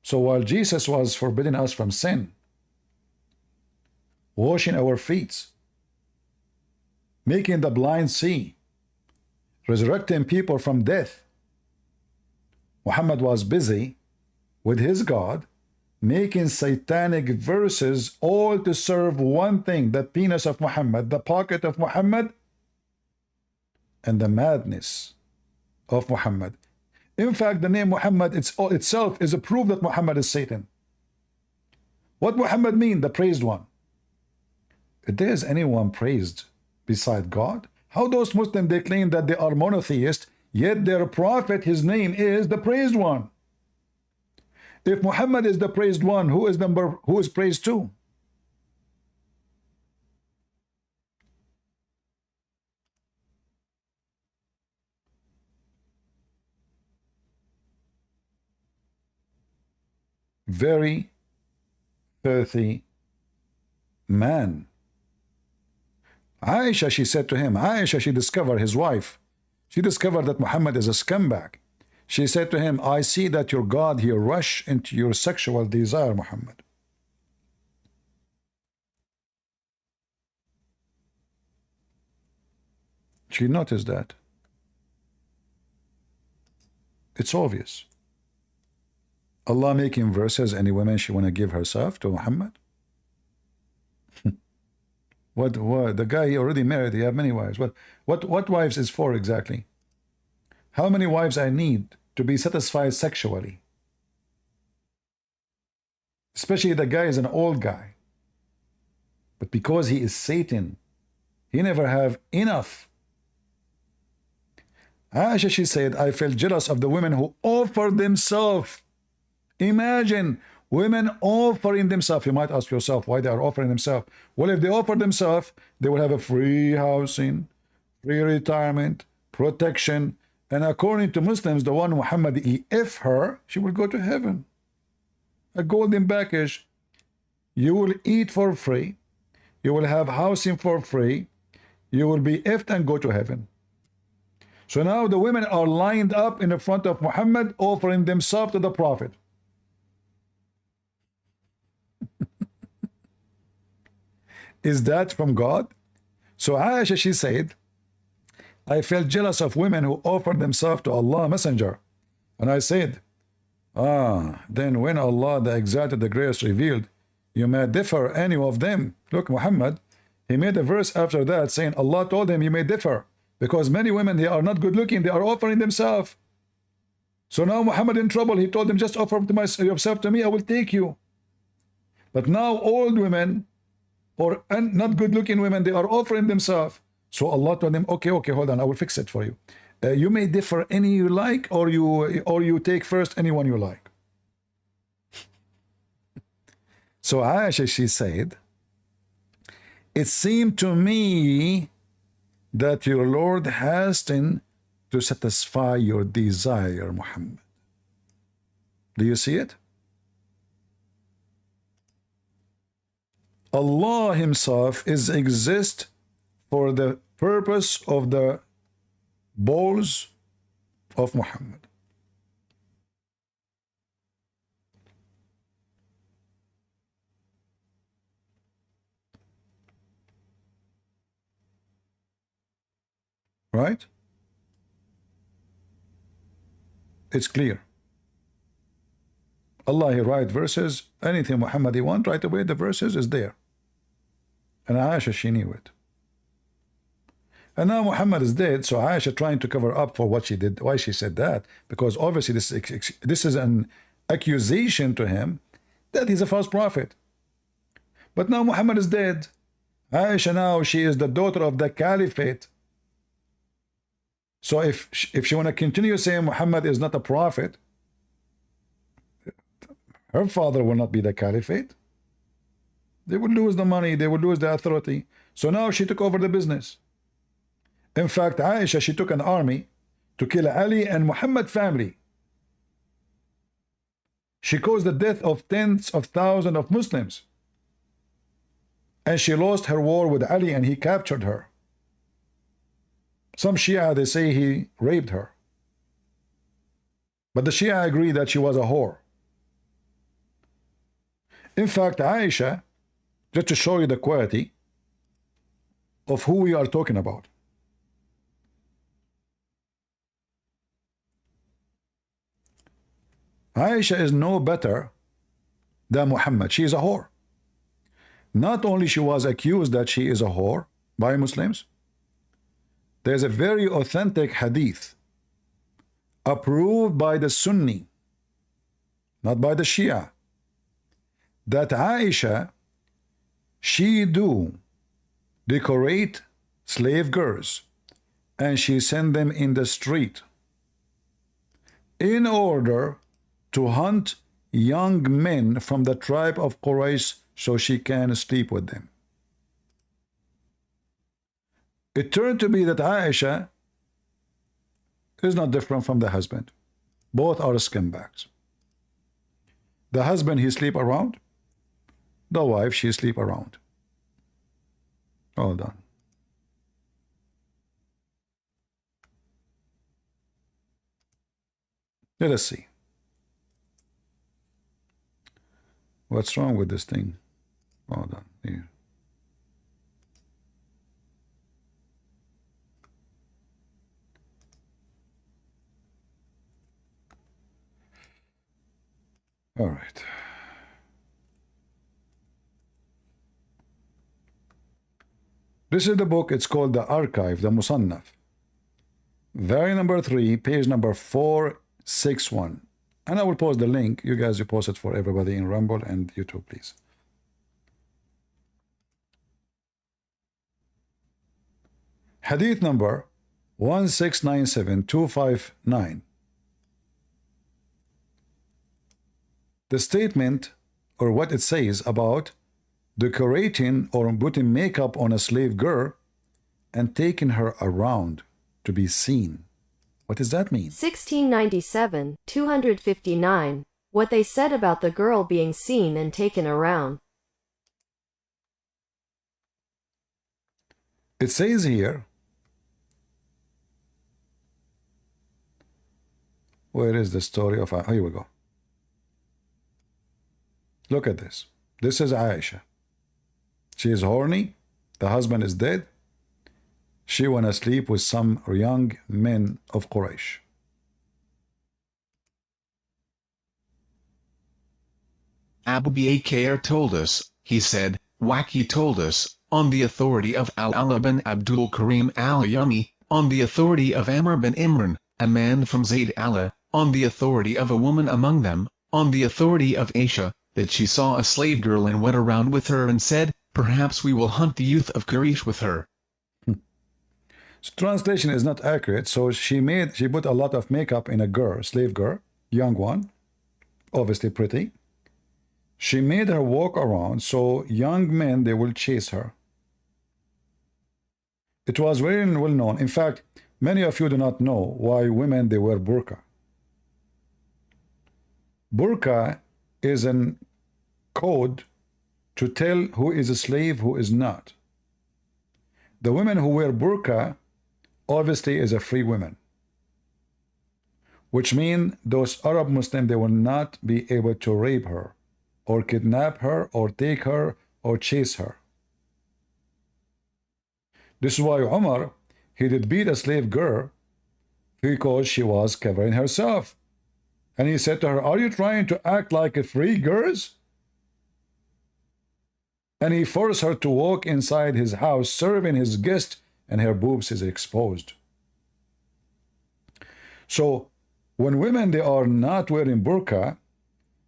So while Jesus was forbidding us from sin, washing our feet, making the blind see, resurrecting people from death, Muhammad was busy with his God, making satanic verses all to serve one thing, the penis of Muhammad, the pocket of Muhammad, and the madness of Muhammad. In fact, the name Muhammad itself is a proof that Muhammad is Satan. What Muhammad mean? The praised one. If there is anyone praised beside God, how those Muslims, they claim that they are monotheist, yet their prophet, his name is the praised one. If Muhammad is the praised one, who is praised too? Very filthy man. Aisha, she said to him, Aisha, she discovered his wife. She discovered that Muhammad is a scumbag. She said to him, I see that your God here rush into your sexual desire, Muhammad. She noticed that. It's obvious. Allah making verses, any woman she want to give herself to Muhammad? What? The guy, he already married, he have many wives. What wives is for exactly? How many wives I need to be satisfied sexually? Especially the guy is an old guy. But because he is Satan, he never have enough. Aisha, she said, I felt jealous of the women who offered themselves. Imagine women offering themselves. You might ask yourself why they are offering themselves. Well, if they offer themselves, they will have a free housing, free retirement, protection, and according to Muslims, the one Muhammad, if her, she will go to heaven. A golden package. You will eat for free. You will have housing for free. You will be effed and go to heaven. So now the women are lined up in the front of Muhammad, offering themselves to the Prophet. Is that from God? So Aisha, she said, I felt jealous of women who offered themselves to Allah Messenger. And I said, then when Allah the Exalted, the Gracious revealed, you may differ any of them. Look, Muhammad, he made a verse after that saying Allah told him you may differ because many women, they are not good looking, they are offering themselves. So now Muhammad in trouble, he told them just offer yourself to me, I will take you. But now old women or not good looking women, they are offering themselves. So Allah told them, okay, hold on, I will fix it for you. You may differ any you like, or you take first anyone you like. So Aisha, she said, it seemed to me that your Lord hastened to satisfy your desire, Muhammad. Do you see it? Allah himself exists for the purpose of the balls of Muhammad. Right? It's clear. Allah, he write verses, anything Muhammad he want, right away the verses is there. And Aisha, she knew it. And now Muhammad is dead, so Aisha trying to cover up for what she did, why she said that, because obviously this is an accusation to him that he's a false prophet. But now Muhammad is dead. Aisha now, she is the daughter of the caliphate. So if she want to continue saying Muhammad is not a prophet, her father will not be the caliphate. They would lose the money, they would lose the authority. So now she took over the business. In fact, Aisha, she took an army to kill Ali and Muhammad family. She caused the death of tens of thousands of Muslims. And she lost her war with Ali and he captured her. Some Shia, they say he raped her. But the Shia agree that she was a whore. In fact, Aisha, just to show you the quality of who we are talking about. Aisha is no better than Muhammad. She is a whore. Not only she was accused that she is a whore by Muslims, there's a very authentic hadith approved by the Sunni, not by the Shia, that Aisha, she do decorate slave girls and she send them in the street in order to hunt young men from the tribe of Quraysh so she can sleep with them. It turned to be that Aisha is not different from the husband. Both are scumbags. The husband, he sleep around. The wife, she sleep around. All done. Let us see. What's wrong with this thing? Hold on. Here. All right. This is the book. It's called The Archive, the Musannaf. Volume number 3, page number 461. And I will post the link. You guys, you post it for everybody in Rumble and YouTube, please. Hadith number 1697259. The statement, or what it says about decorating or putting makeup on a slave girl and taking her around to be seen. What does that mean? 1697, 259. What they said about the girl being seen and taken around. It says here, where is the story of, here we go. Look at this. This is Aisha. She is horny. The husband is dead. She went to sleep with some young men of Quraysh. Abu Bakr told us, he said, Waki told us, on the authority of Al-Allah bin Abdul Karim al-Yami, on the authority of Amr bin Imran, a man from Zayd Allah, on the authority of a woman among them, on the authority of Aisha, that she saw a slave girl and went around with her and said, perhaps we will hunt the youth of Quraysh with her. So translation is not accurate. So she put a lot of makeup in a girl, slave girl, young one, obviously pretty. She made her walk around so young men, they will chase her. It was very well known. In fact, many of you do not know why women, they wear burqa. Burqa is a code to tell who is a slave, who is not. The women who wear burqa obviously is a free woman, which means those Arab Muslims, they will not be able to rape her or kidnap her or take her or chase her. This is why Umar, he did beat a slave girl because she was covering herself. And he said to her, are you trying to act like a free girl? And he forced her to walk inside his house, serving his guest, and her boobs is exposed. So when women, they are not wearing burqa,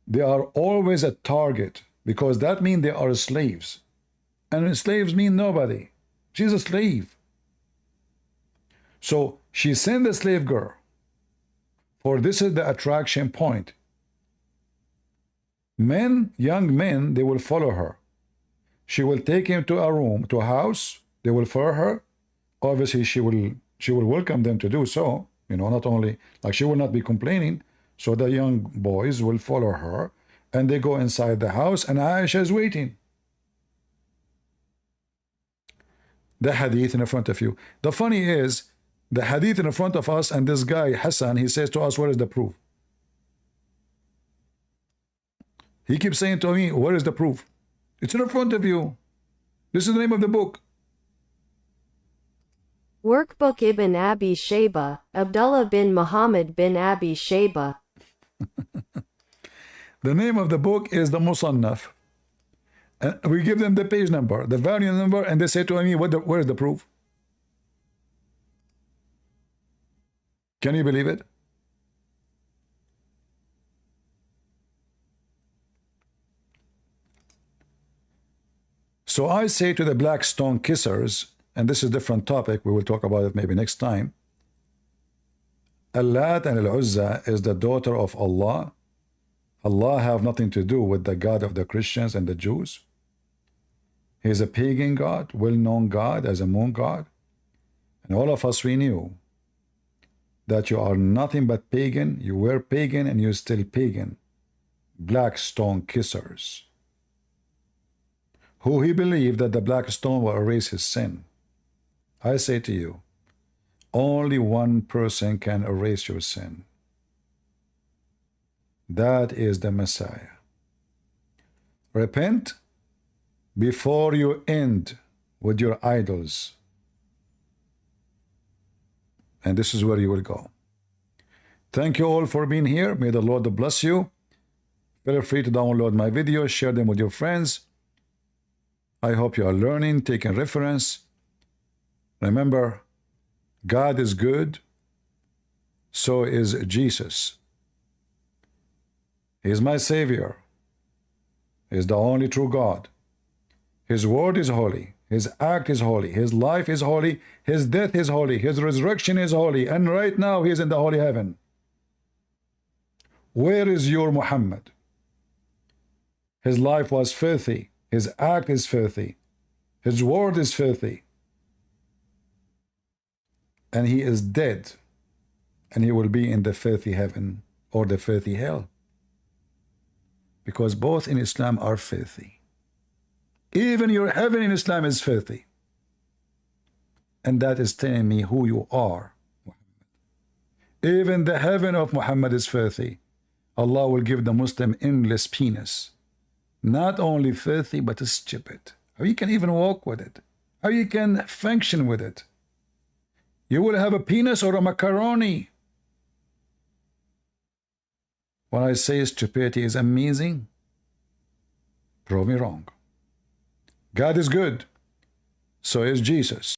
they are always a target, because that means they are slaves. And slaves mean nobody. She's a slave. So she sent the slave girl, for this is the attraction point. Men, young men, they will follow her. She will take him to a room, to a house. They will follow her. Obviously, she will welcome them to do so. You know, not only, like, she will not be complaining. So the young boys will follow her, and they go inside the house, and Aisha is waiting. The hadith in front of you. The funny is, the hadith in front of us, and this guy, Hassan, he says to us, where is the proof? He keeps saying to me, where is the proof? It's in front of you. This is the name of the book. Workbook Ibn Abi Shayba, Abdullah bin Muhammad bin Abi Shayba. The name of the book is the Musannaf. And we give them the page number, the volume number, and they say to me, where is the proof? Can you believe it? So I say to the black stone kissers, and this is a different topic, we will talk about it maybe next time. Allat and Al-Uzza is the daughter of Allah. Allah have nothing to do with the God of the Christians and the Jews. He is a pagan God, well-known God as a moon god. And all of us, we knew that you are nothing but pagan. You were pagan and you're still pagan. Black stone kissers. Who he believed that the black stone will erase his sin. I say to you, only one person can erase your sin. That is the Messiah. Repent before you end with your idols. And this is where you will go. Thank you all for being here. May the Lord bless you. Feel free to download my videos, share them with your friends. I hope you are learning, taking reference. Remember, God is good, so is Jesus. He is my Savior. He is the only true God. His word is holy. His act is holy. His life is holy. His death is holy. His resurrection is holy. And right now he is in the holy heaven. Where is your Muhammad? His life was filthy. His act is filthy. His word is filthy. And he is dead. And he will be in the filthy heaven or the filthy hell. Because both in Islam are filthy. Even your heaven in Islam is filthy. And that is telling me who you are. Even the heaven of Muhammad is filthy. Allah will give the Muslim endless penis. Not only filthy, but stupid. How you can even walk with it? How you can function with it? You will have a penis or a macaroni. When I say stupidity is amazing, prove me wrong. God is good. So is Jesus.